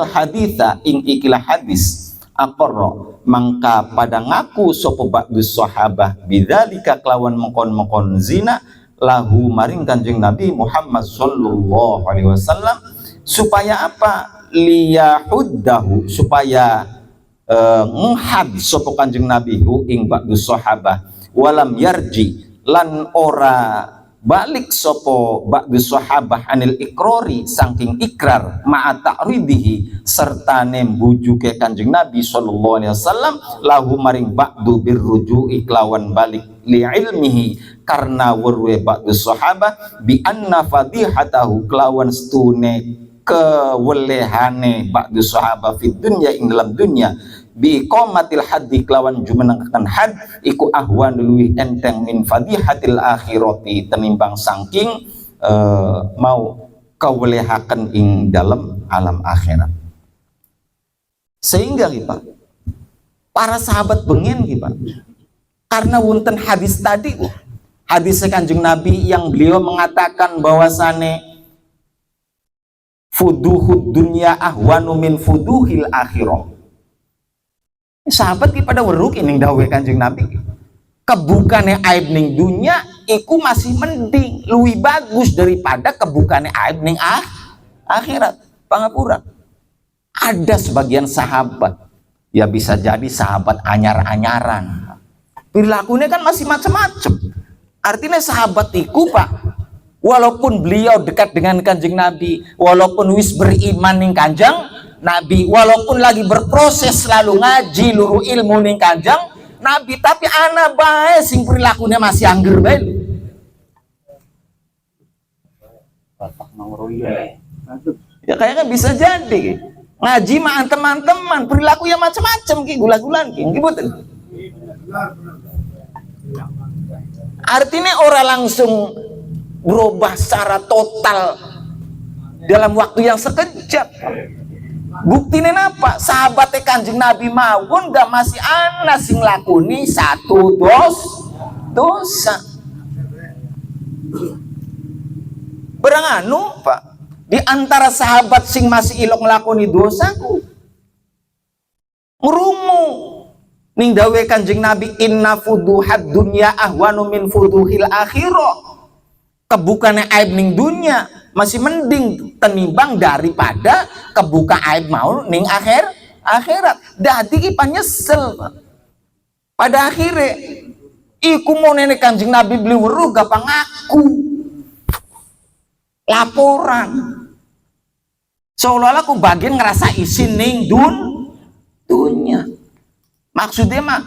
haditha ing ikilah hadis aqarra mangka pada ngaku sapa ba'dus sahabah bidzalika kelawan mengkon zina lahu maring Kanjeng Nabi Muhammad sallallahu alaihi wasallam supaya apa liyahuddahu supaya menghad sapa Kanjeng Nabi hu ing ba'dus sahabah walam yarji lan ora balik sopo ba'dus sahabah anil ikrori saking ikrar ma'a ta'ridihi serta nembujuke Kanjeng Nabi sallallahu alaihi wasallam lahu maring ba'du birruju'i kelawan balik li ilmihi karena werwe ba'dus sahabah bi anna fadihatahu kelawan stune kewelehane ba'dus sahabah fid dunya ing dalam dunya bi iqamatil haddi kelawan jumenengkeun had iku ahwan luwih enteng min fadihatil akhirati tenimbang saking mau kawelehaken ing dalam alam akhirat. Sehingga kita para sahabat bengen kita karena wonten hadis tadi hadis Kanjeng Nabi yang beliau mengatakan bahwasane fuduhud dunya ahwanu min fuduhil akhirah. Sahabat ki pada weruk ning dawuh Kanjeng Nabi kebukane aib ning dunya iku masih mending luwih bagus daripada kebukane aib ning akhirat pangapura. Ada sebagian sahabat ya bisa jadi sahabat anyar-anyaran perilakunya kan masih macam-macam. Artinya sahabat iku Pak walaupun beliau dekat dengan Kanjeng Nabi walaupun wis beriman ning Kanjeng Nabi walaupun lagi berproses selalu ngaji luru ilmu ning Kanjeng Nabi tapi ana bae sing perilakunya masih angger bae. Ya kayaknya bisa jadi ngaji mah teman-teman perilaku yang macam-macam ki gula-gulan ki betul. Artinya orang langsung berubah secara total dalam waktu yang sekejap. Buktinya apa? Sahabat Kanjeng Nabi mawon gak masih ana sing lakoni satu dosa. Berang anu Pak di antara sahabat sing masih ilok nglakoni dosa ngrumu ning dawe Kanjeng Nabi inna fuduhad dunya ahwanu min fuduhil akhirah. Kebukane aib ning dunya masih mending tenimbang daripada kebuka aib mau ning akhirat. Dadi ki panyesel pada akhirnya iku mau nenek Kanjeng Nabi beli weruh gampang ngaku laporan seolah-olah aku bagian ngerasa isin ning dunya. Maksudnya mah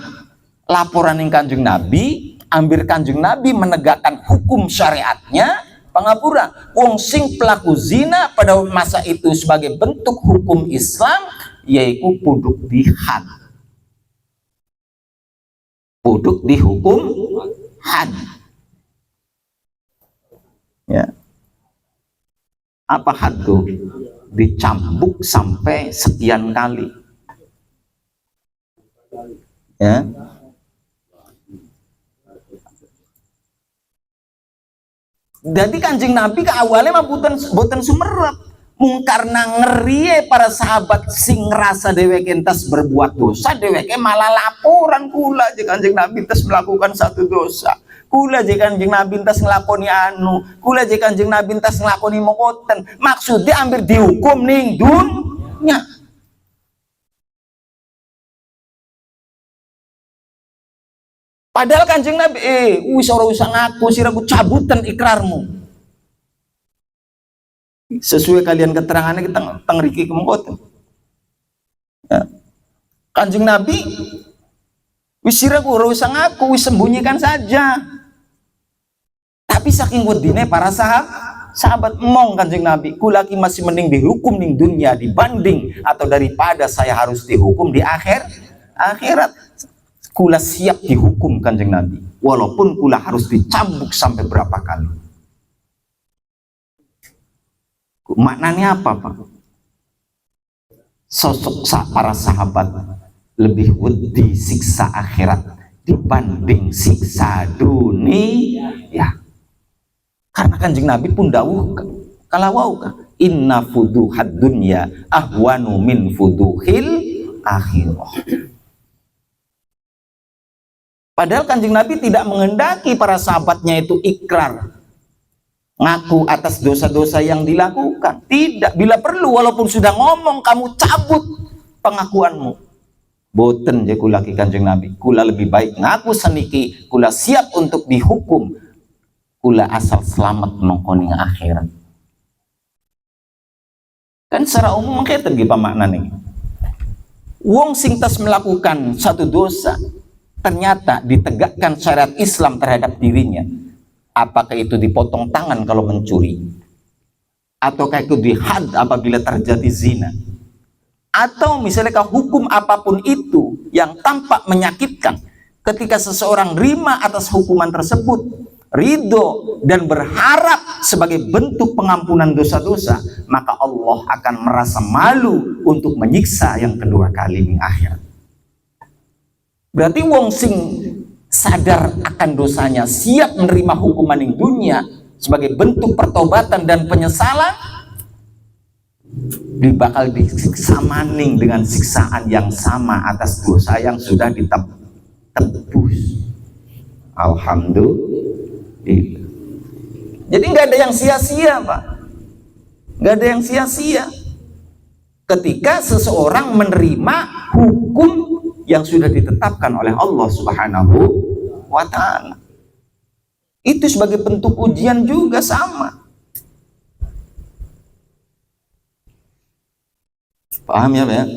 laporan ning Kanjeng Nabi ambil Kanjeng Nabi menegakkan hukum syariatnya pangapura wong sing pelaku zina pada masa itu sebagai bentuk hukum Islam yaitu puduk dihukum had ya. Apa had tuh? Dicambuk sampai sekian kali ya. Jadi Kanjeng Nabi ke awalnya mah boten sumerep mung karena ngeri para sahabat sing ngerasa dheweke entas berbuat dosa dheweke malah laporan kula je Kanjeng Nabi entas melakukan satu dosa kula je Kanjeng Nabi entas nglakoni anu kula je Kanjeng Nabi entas nglakoni mokoten maksudnya hampir dihukum ning dunya. Padahal Kanjeng Nabi, wis ora usah ngaku sira ku cabutan ikrarmu. sesuai kalian keterangannya kita tengriki kemengkoten. Ya. Kanjeng Nabi wis siraku ora usah ngaku, wis sembunyikan saja. Tapi saking wedine para sahabat mong Kanjeng Nabi, kulaki masih mending dihukum ning dunia dibanding atau daripada saya harus dihukum di akhirat. Kula siap dihukum Kanjeng Nabi, walaupun kula harus dicambuk sampai berapa kali. Maknanya apa, Pak? Sosok para sahabat lebih wedi siksa akhirat dibanding siksa dunia. Ya. Karena Kanjeng Nabi pun dawuh kalawau inna fuduhad dunya ahwanu min fuduhil akhirah. Padahal Kanjeng Nabi tidak menghendaki para sahabatnya itu ikrar ngaku atas dosa-dosa yang dilakukan. Tidak, bila perlu walaupun sudah ngomong kamu cabut pengakuanmu. Boten je kula ki Kanjeng Nabi, kula lebih baik ngaku seniki, kula siap untuk dihukum, kula asal selamat nongkoning akhirat. Kan secara umum kita gitu maknanya. Wong sing tas melakukan satu dosa ternyata ditegakkan syariat Islam terhadap dirinya. Apakah itu dipotong tangan kalau mencuri, ataukah itu dihad apabila terjadi zina, atau misalnya hukum apapun itu yang tampak menyakitkan, ketika seseorang rima atas hukuman tersebut, ridho dan berharap sebagai bentuk pengampunan dosa-dosa, maka Allah akan merasa malu untuk menyiksa yang kedua kali di akhirat. Berarti wong sing sadar akan dosanya, siap menerima hukuman di dunia sebagai bentuk pertobatan dan penyesalan, bakal disiksa maning dengan siksaan yang sama atas dosa yang sudah ditebus. Alhamdulillah. Jadi nggak ada yang sia-sia, Pak. Nggak ada yang sia-sia ketika seseorang menerima hukum yang sudah ditetapkan oleh Allah Subhanahu wa Ta'ala. Itu sebagai bentuk ujian juga sama. Paham ya, Pak?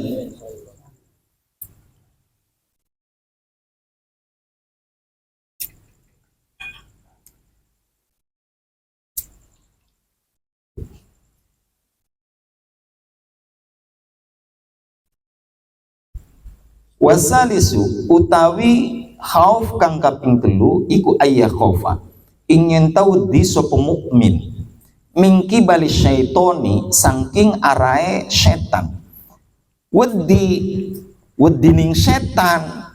Wasalisu utawi khauf kang kaping telu iku ayya khaufa ingin tahu di sapa mukmin mingki bali syaitoni saking arae setan wedining setan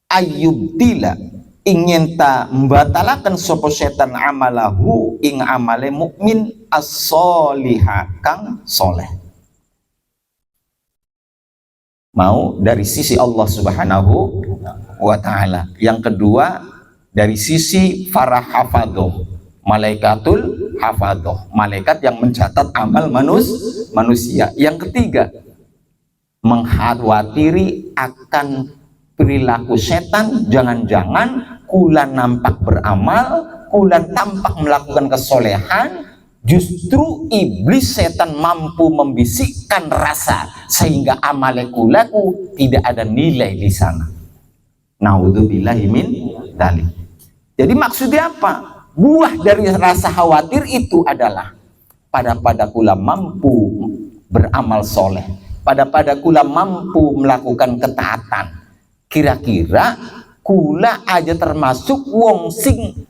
ayyubdila ingin ta membatalakan sapa setan amalahu ing amale mukmin as-solihah kang soleh. Mau dari sisi Allah Subhanahu wa Ta'ala. Yang kedua dari sisi para hafadhoh, malaikatul hafadhoh, malaikat yang mencatat amal manusia. Yang ketiga mengkhawatiri akan perilaku setan, jangan-jangan kula nampak beramal, kula tampak melakukan kesolehan, justru iblis setan mampu membisikkan rasa sehingga amalekulaku tidak ada nilai di sana. Naudzubillahi min dzalik. Jadi maksudnya apa? Buah dari rasa khawatir itu adalah pada kula mampu beramal soleh, pada kula mampu melakukan ketaatan. Kira-kira kula aja termasuk wong sing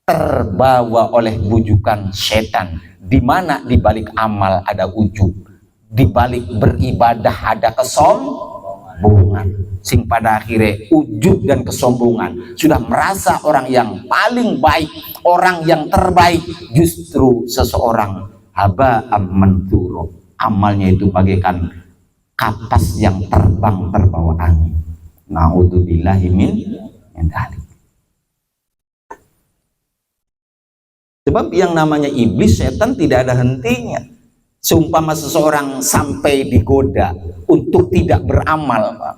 terbawa oleh bujukan setan, di mana di balik amal ada ujub, di balik beribadah ada kesombongan, sing pada akhirnya ujub dan kesombongan sudah merasa orang yang paling baik, orang yang terbaik, justru seseorang haba amanturo, amalnya itu bagaikan kapas yang terbang terbawa angin. Naudzubillahi min dzalik. Sebab yang namanya iblis, setan tidak ada hentinya. Seumpama seseorang sampai digoda untuk tidak beramal, Pak.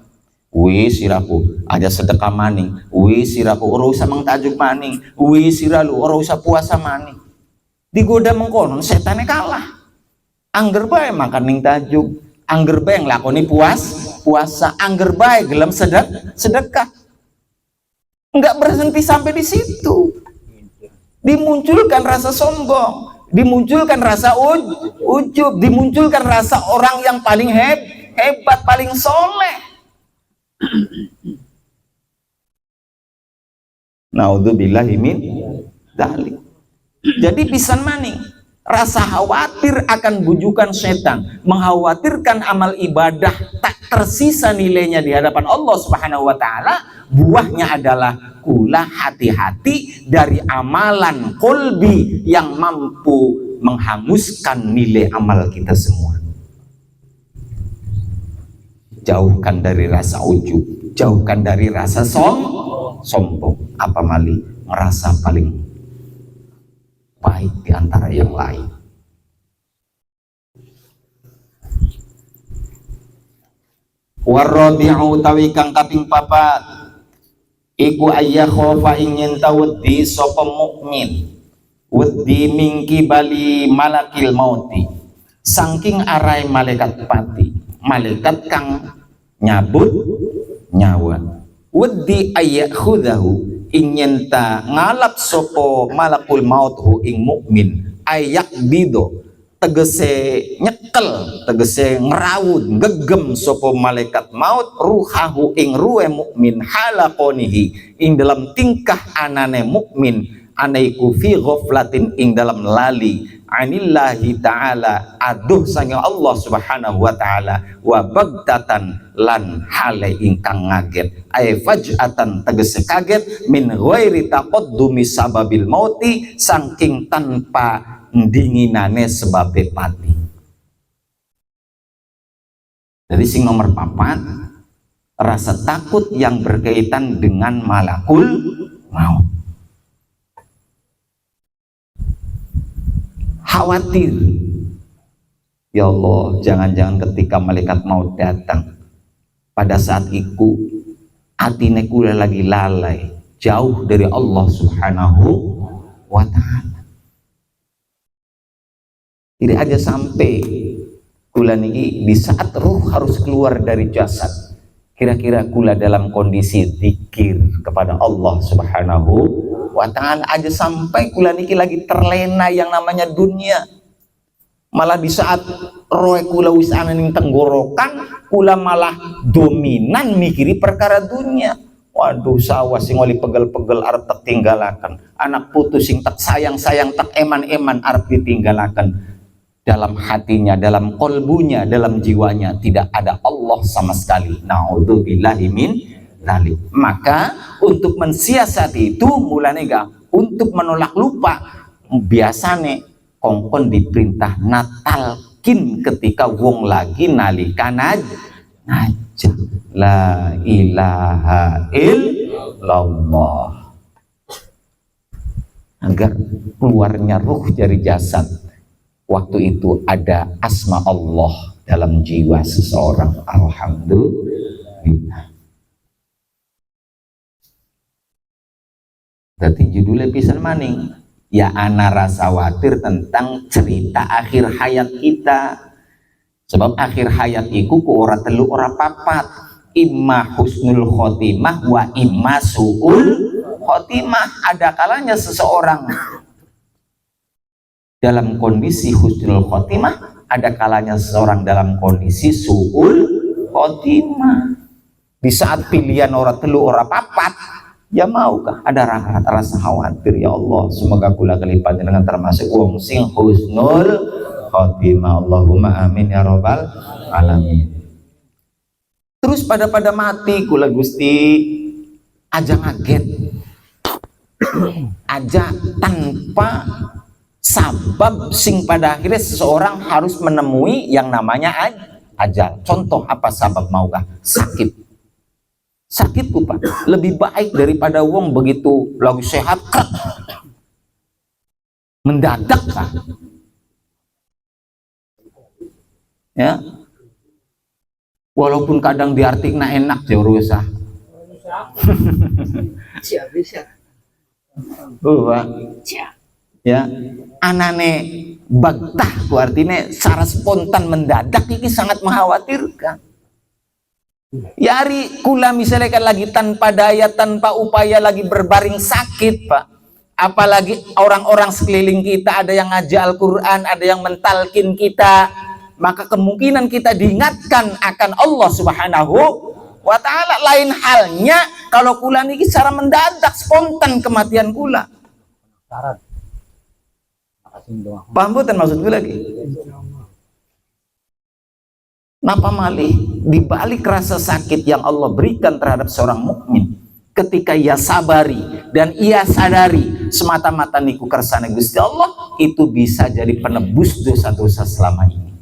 Wih siraku aja sedekah maning, wih siraku ora usah mengtajuk maning, wih siralu ora usah puasa maning. digoda mengkonon setannya kalah. Angger bae makan ning tajuk, angger bae nglakoni puasa, angger bae gelem sedekah. Enggak berhenti sampai di situ. Dimunculkan rasa sombong, dimunculkan rasa ujub, dimunculkan rasa orang yang paling hebat, paling soleh. Naudzubillahi min dzalik. Jadi pisan maning rasa khawatir akan bujukan setan, mengkhawatirkan amal ibadah tak tersisa nilainya di hadapan Allah Subhanahu wa taala, buahnya adalah kula hati-hati dari amalan kolbi yang mampu menghanguskan nilai amal kita semua. Jauhkan dari rasa ujub, jauhkan dari rasa sombong, apa mali merasa paling baik di antara yang lain. Waradi'u tawi kang kaping papat iku ayya khofa ingin tawdi sapa mukmin wedi mingki bali malakil mauti saking arai malaikat pati, malaikat kang nyabut nyawa. Wedi ayya khudahu ingin ta ngalap sopo malakul maut hu ing mukmin ayak bido tegese nyekel, tegese ngerawud gegem sopo malaikat maut ruhahu ing ruhe mukmin halakonihi ing dalam tingkah anane mukmin anaiku fi ghaflatin ing dalam lali anillahi ta'ala aduh sanging Allah subhanahu wa ta'ala wa bagdatan lan hale ingkang ngaget ay faj'atan tegese kaget min ghairi taqaddumi sababil mauti saking tanpa ndinginane sebabe pati. Jadi sing nomor 4 rasa takut yang berkaitan dengan malakul maut. Khawatir, ya Allah, jangan-jangan ketika malaikat maut datang pada saat itu atine kula lagi lalai jauh dari Allah subhanahu wa ta'ala. Tidak aja sampai kula niki di saat ruh harus keluar dari jasad, kira-kira kula dalam kondisi zikir kepada Allah subhanahu wa ta'ala aja sampai kula niki lagi terlena yang namanya dunia. Malah di saat roh kula wis ana ning tenggorokan, kula malah dominan mikiri perkara dunia. Waduh, sawah sing oli pegel-pegel arep tak tinggalaken, anak putus sing tak sayang-sayang tak eman-eman arep ditinggalaken. Dalam hatinya, dalam kolbunya, dalam jiwanya tidak ada Allah sama sekali. Naudzubillahi min dzalik. Maka untuk mensiasati itu mulane untuk menolak lupa biasane kongkon diperintah natalkin ketika wong lagi nalikan aja la ilaha illallah agar keluarnya ruh dari jasad. Waktu itu ada asma Allah dalam jiwa seseorang. Alhamdulillah. Berarti judulnya pisan maning ya ana rasa khawatir tentang cerita akhir hayat kita. Sebab akhir hayat iku ku ora telu ora papat, imma husnul khotimah wa imma su'ul khotimah. Ada kalanya seseorang dalam kondisi husnul khotimah, ada kalanya seseorang dalam kondisi su'ul khotimah. Di saat pilihan ora telu ora papat, ya maukah ada rasa khawatir, ya Allah semoga kula kelipat dengan termasuk wong sing husnul khotimah. Allahumma amin ya rabbal alamin. Terus pada mati kula Gusti aja ngaget aja tanpa sabab sing pada akhirnya seseorang harus menemui yang namanya ajal. Contoh apa sabab maukah? Sakit lupa lebih baik daripada wong begitu lagi sehat mendadak kan? Ya, walaupun kadang diartikan enak jauh rusak. Ya, anane bagtah ku artinya secara spontan mendadak ini sangat mengkhawatirkan. Yari kula misalnya kan lagi tanpa daya, tanpa upaya, lagi berbaring sakit, Pak. Apalagi orang-orang sekeliling kita, ada yang ngaji Al-Quran, ada yang mentalkin kita, maka kemungkinan kita diingatkan akan Allah Subhanahu wa ta'ala. Lain halnya kalau kula niki secara mendadak, spontan kematian kula. Paham bukan maksud kula lagi? Napa malih dibalik rasa sakit yang Allah berikan terhadap seorang mukmin, ketika ia sabari dan ia sadari semata-mata niku kersane Gusti Allah, itu bisa jadi penebus dosa-dosa selama ini.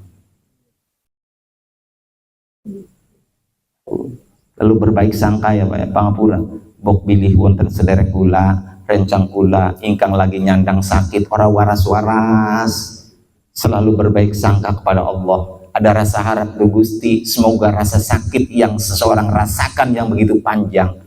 Lalu berbaik sangka ya Pak, pangapura bok bilih wonten sederek kula, rencang kula ingkang lagi nyandang sakit, ora waras-waras, selalu berbaik sangka kepada Allah. Ada rasa harap ke Gusti, semoga rasa sakit yang seseorang rasakan yang begitu panjang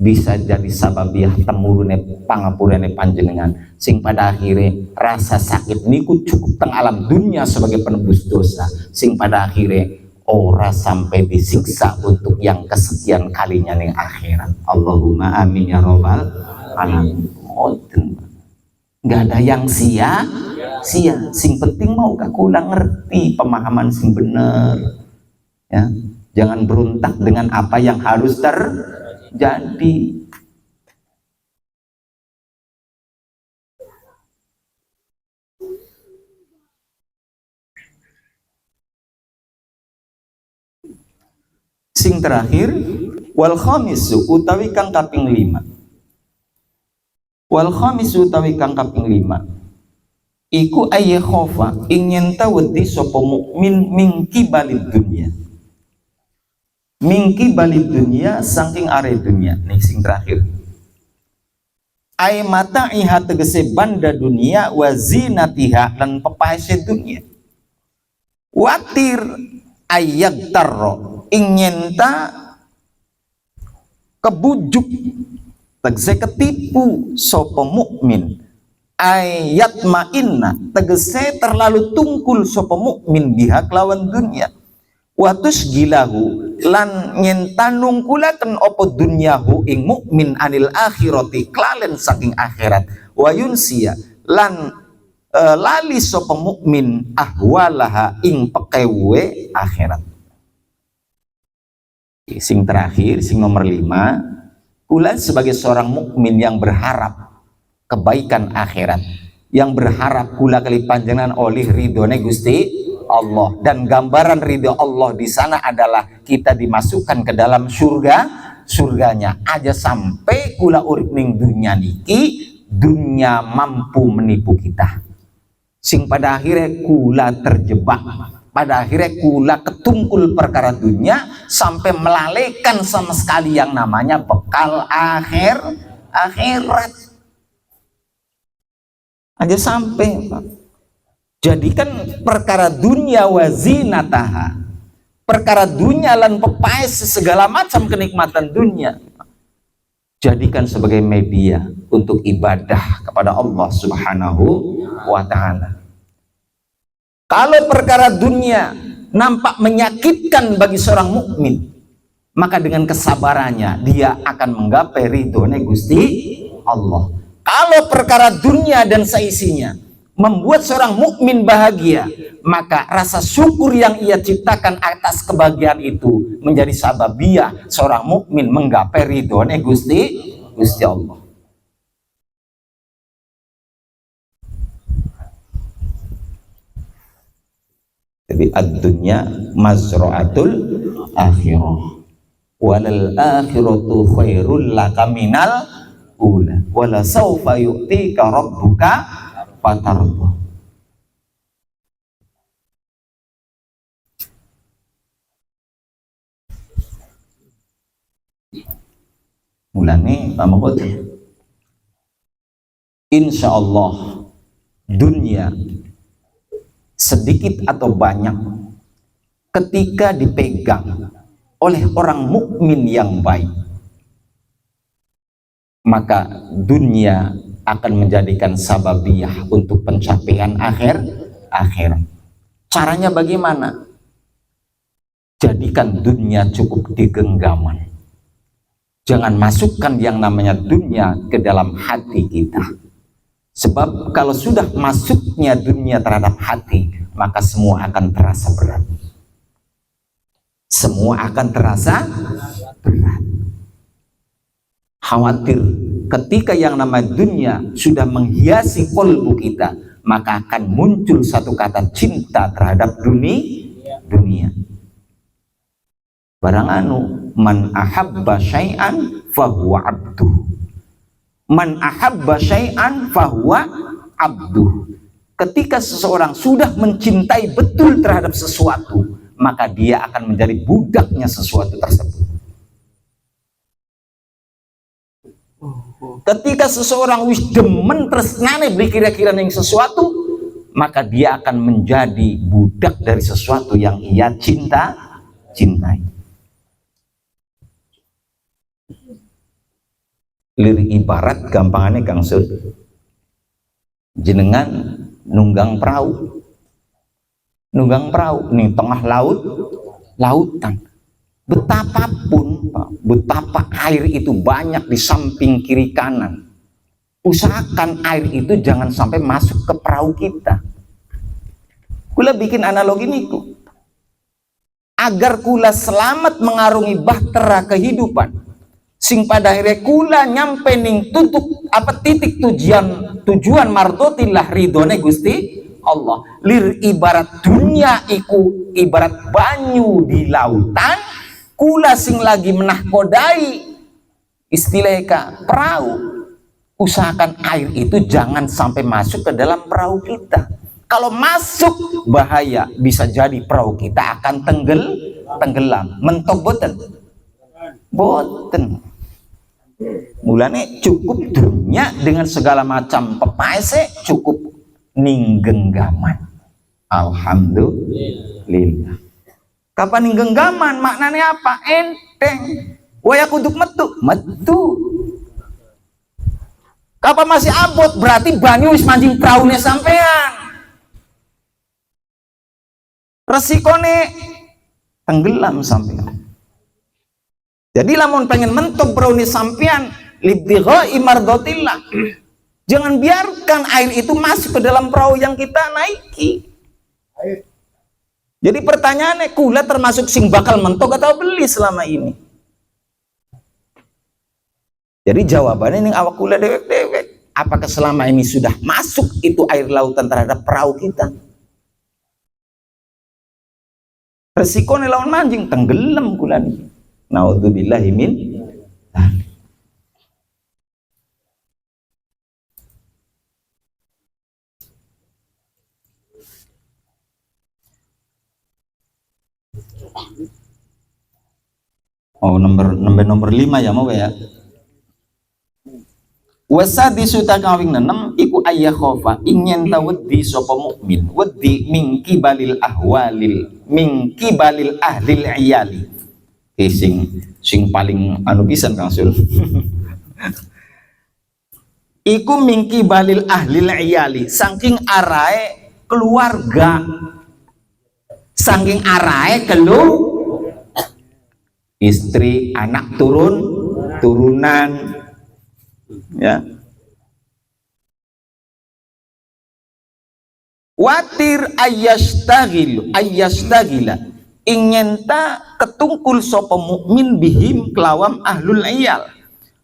bisa jadi sababiah temurune pangapurane panjenengan, sing pada akhirnya rasa sakit niku cukup teng alam dunia sebagai penebus dosa, sing pada akhirnya ora sampai disiksa untuk yang kesekian kalinya ning akhirat. Allahumma amin ya robbal alamin. Nggak ada yang sia, sing penting mau kakula ngerti pemahaman sing bener, ya. Jangan berontak dengan apa yang harus terjadi. Sing terakhir, wal khamisu utawi kang kaping 5. Wal khamisu utawi kang kaping 5 iku ayya khofa ingin tawedi sapa mukmin mingki balid dunya, mingki balid dunya saking are dunya. Nih sing terakhir, ay mata iha tegese banda dunia wa zinatiha lan pepaese dunia, watir ayak tarro ingin ta kebujuk tegese ketipu sapa mukmin, ayat ma'inna tegese terlalu tungkul sapa mukmin biha lawan dunya, watus gilahu lan nyentanungkulaken opo dunyahu ing mukmin anil akhirati klalen saking akhirat, wayunsia lan lali sapa mukmin ahwalaha ing pekewe akhirat. Sing terakhir, sing nomor 5, kula sebagai seorang mukmin yang berharap kebaikan akhirat, yang berharap kula kali panjenengan oleh ridhone Gusti Allah, dan gambaran ridho Allah di sana adalah kita dimasukkan ke dalam surganya. Aja sampai kula urip ning dunya niki, dunya mampu menipu kita, sing pada akhirnya kula terjebak, pada akhirnya kula ketungkul perkara dunia sampai melalaikan sama sekali yang namanya bekal akhirat. Aja sampai, Pak. Jadikan perkara dunia wazinataha, perkara dunia lan pepaes segala macam kenikmatan dunia, jadikan sebagai media untuk ibadah kepada Allah Subhanahu wa ta'ala. Kalau perkara dunia nampak menyakitkan bagi seorang mukmin, maka dengan kesabarannya dia akan menggapai ridhonya Gusti Allah. Kalau perkara dunia dan seisinya membuat seorang mukmin bahagia, maka rasa syukur yang ia ciptakan atas kebahagiaan itu menjadi sababiah seorang mukmin menggapai ridhonya Gusti Allah. Jadi ad-dunya mazra'atul akhirah, walal akhiratu khairul laka minal ula, wala sawfa yu'tika rabbuka fatarda. Mulane pamukut, insya Allah dunia sedikit atau banyak ketika dipegang oleh orang mukmin yang baik, maka dunia akan menjadikan sababiyah untuk pencapaian akhirat. Caranya bagaimana? Jadikan dunia cukup di genggaman. Jangan masukkan yang namanya dunia ke dalam hati kita. Sebab kalau sudah masuknya dunia terhadap hati, maka semua akan terasa berat. Semua akan terasa berat. Khawatir ketika yang namanya dunia sudah menghiasi kolbu kita, maka akan muncul satu kata cinta terhadap dunia. Barang anu, man ahabba syai'an fahuwa abduh. Man ahabba syai'an fahuwa abduh. Ketika seseorang sudah mencintai betul terhadap sesuatu, maka dia akan menjadi budaknya sesuatu tersebut. Ketika seseorang wis demen tresnane beli kira-kira yang sesuatu, maka dia akan menjadi budak dari sesuatu yang ia cintai. Lirik ibarat gampangannya Kang Sul, jenengan nunggang perahu nih tengah lautan, betapapun Pak, betapa air itu banyak di samping kiri kanan, usahakan air itu jangan sampai masuk ke perahu kita. Kula bikin analogi niku agar kula selamat mengarungi bahtera kehidupan, sing pada akhirnya kula nyampe ning titik tujuan mardotillah ridone Gusti Allah. Lir ibarat dunia iku ibarat banyu di lautan, kula sing lagi menahkodai istilahnya perahu, usahakan air itu jangan sampai masuk ke dalam perahu kita. Kalau masuk bahaya, bisa jadi perahu kita akan tenggelam. Mentok boten. Mulane cukup dunia dengan segala macam pepaese, cukup ninggenggaman. Alhamdulillah. Kapan ninggenggaman maknanya apa? Enteng. Waya kuduk metu. Kapan masih abot berarti banyu wis mancing praune sampean. Resikone tenggelam sampean. Jadi lamun pengen mentok brauni sampean libtigha'i mardatillah, jangan biarkan air itu masuk ke dalam perahu yang kita naiki. Jadi pertanyaannya, kula termasuk sing bakal mentok atau beli selama ini? Jadi jawabannya ini awak kula dewek-dewek, apakah selama ini sudah masuk itu air lautan terhadap perahu kita? Resikonya lawan mancing tenggelam kula nih. Naudzubillahi min dzalik. Oh, nomor 5 ya mau ya. Wasadisu takawing 6 iku ayya khofa ingin taweddi sapa mukmin weddi mingki balil ahlil iyali. Sing paling anu pisan Kang Sul. Iku mingki balil ahlil iyali, saking arae keluarga, saking arae istri, anak turunan ya. Watir ayyastagila ingin ta ketungkul sopo mukmin bihim kelawam ahlul iyal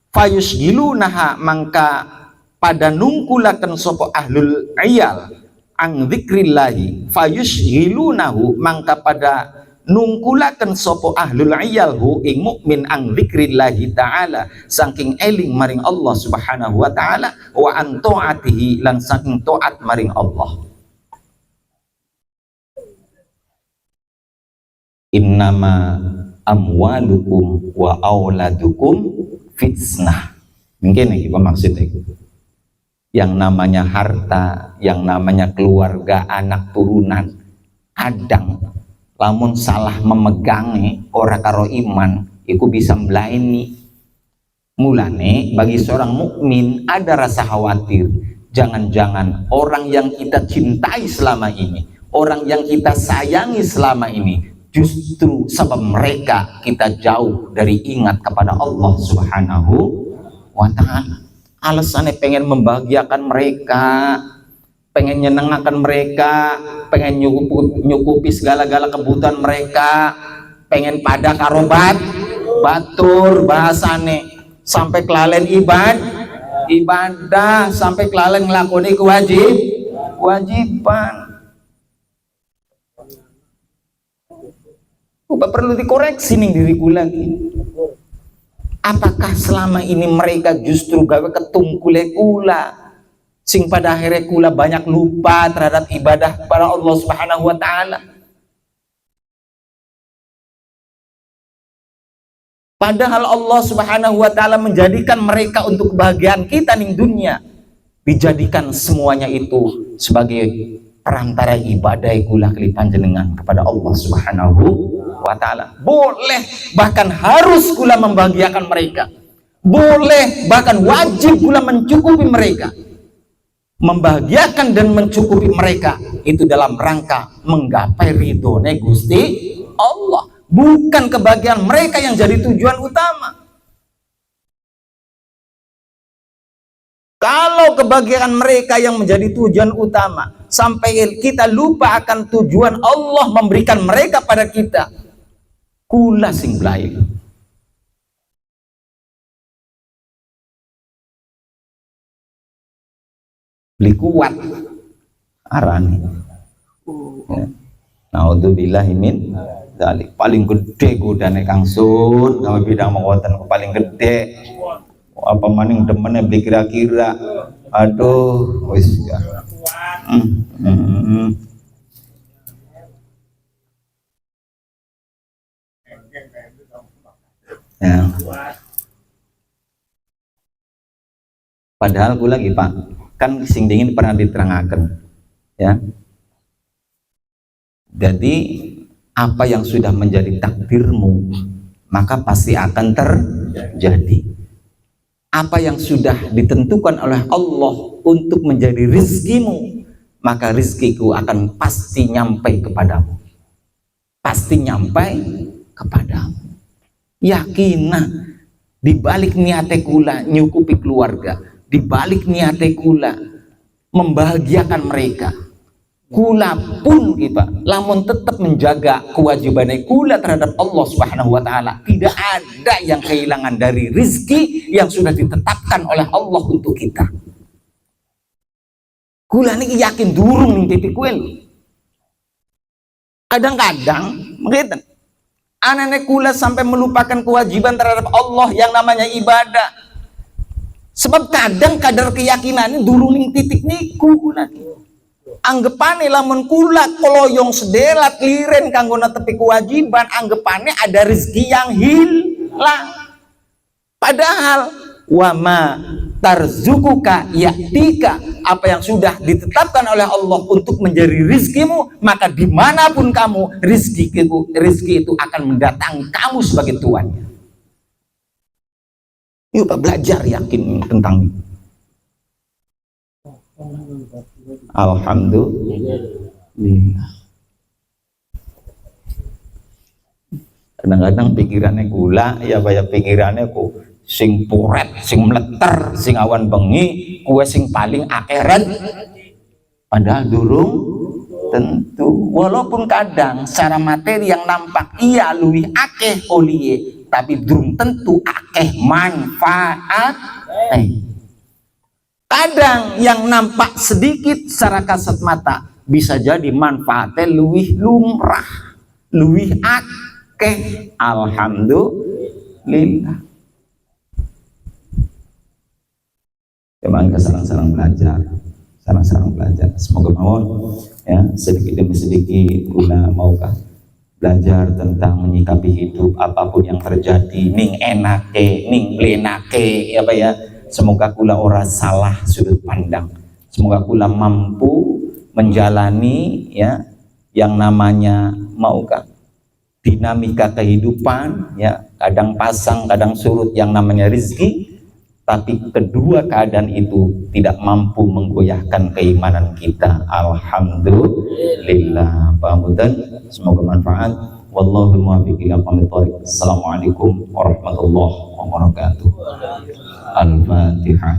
fayusgilunaha mangka pada nungkulaken sopo ahlul iyal ang dzikrillahi fayusgilunahu mangka pada nungkulaken sopo ahlul iyal hu ing mukmin ang dzikrillahi ta'ala saking eling maring Allah subhanahu wa ta'ala wa an ta'atihi lan saking taat maring Allah. Innama amwalukum wa auladukum fitnah. Mungkin ini maksudnya. Yang namanya harta, yang namanya keluarga, anak turunan, kadang lamun salah memegangi ora karo iman, iku bisa melaini Mulane bagi seorang mukmin ada rasa khawatir, jangan-jangan orang yang kita cintai selama ini, orang yang kita sayangi selama ini, justru sebab mereka kita jauh dari ingat kepada Allah Subhanahu wa ta'ala. Alasannya pengen membahagiakan mereka, pengen nyenengkan mereka, pengen nyukupi segala-gala kebutuhan mereka, pengen pada karobat batur bahasane, sampai kelalen ibadah, sampai kelalen ngelakoni kewajiban. Perlu dikoreksi nih diriku lagi. Apakah selama ini mereka justru gawe ketungkule kula, sing pada akhirnya kula banyak lupa terhadap ibadah kepada Allah Subhanahu wa ta'ala? Padahal Allah Subhanahu wa ta'ala menjadikan mereka untuk kebahagiaan kita ning dunia, dijadikan semuanya itu sebagai perantara ibadah kula kelipan jenengan kepada Allah Subhanahu wa ta'ala. Boleh, bahkan harus kula membahagiakan mereka, boleh, bahkan wajib kula mencukupi mereka. Membahagiakan dan mencukupi mereka itu dalam rangka menggapai ridhonya Gusti Allah, bukan kebahagiaan mereka yang jadi tujuan utama. Kalau kebahagiaan mereka yang menjadi tujuan utama, sampai kita lupa akan tujuan Allah memberikan mereka pada kita, kula sing blail. Beli kuat arani. Ya. Naudzubillahi min dzalik. Paling gede godane Kang Sun, sama bidang mengkoten paling gede. Apa maning demene beli kira-kira. Aduh, wis gak. Ya. Padahal gue lagi Pak, kan sing dingin pernah diterangkan, ya. Jadi apa yang sudah menjadi takdirmu, maka pasti akan terjadi. Apa yang sudah ditentukan oleh Allah untuk menjadi rizkimu, maka rizkiku akan pasti nyampai kepadamu. Pasti nyampai kepadamu. Yakinah, dibalik niate kula nyukupi keluarga, dibalik niate kula membahagiakan mereka, kula pun kita lamun tetap menjaga kewajiban kula terhadap Allah Subhanahu wa ta'ala, tidak ada yang kehilangan dari rizki yang sudah ditetapkan oleh Allah untuk kita. Kula ini yakin durung ning titik kuel. Kadang-kadang begitu anak-anak kula sampai melupakan kewajiban terhadap Allah yang namanya ibadah. Sebab kadang kadar keyakinan ini durung ning titik niku kula. Anggapane lamun kula koloyong sedelat liren kanggo netepi kewajiban, anggapane ada rezeki yang hilang. Padahal wama tarzukuka ya'tika, apa yang sudah ditetapkan oleh Allah untuk menjadi rizkimu, maka dimanapun kamu, rizki itu akan mendatangi kamu sebagai tuannya. Yuk Pak, belajar yakin tentang itu. Alhamdulillah. Kadang-kadang pikirannya gula, ya banyak pikirannya ku sing puret, sing meleter, sing awan bengi, kue sing paling akhirat. Padahal durung tentu. Walaupun kadang secara materi yang nampak iya luwih akeh oliye, tapi durung tentu akeh manfaat. Kadang yang nampak sedikit secara kasat mata bisa jadi manfaatnya luwih lumrah, luwih akeh. Alhamdulillah. Memang sarang-sarang belajar, sarang-sarang belajar. Semoga mawon ya, sedikit demi sedikit guna maukah belajar tentang menyikapi hidup apapun yang terjadi, ning enake, ning blenake, ya Pak ya. Semoga kula ora salah sudut pandang. Semoga kula mampu menjalani ya yang namanya maukah dinamika kehidupan ya, kadang pasang, kadang surut yang namanya rezeki. tapi kedua keadaan itu tidak mampu menggoyahkan keimanan kita. Alhamdulillah. Pahamudan, semoga manfaat. Wallahu muwaffiq ila aqwamit thoriq. Assalamualaikum warahmatullahi wabarakatuh. Al-Fatihah.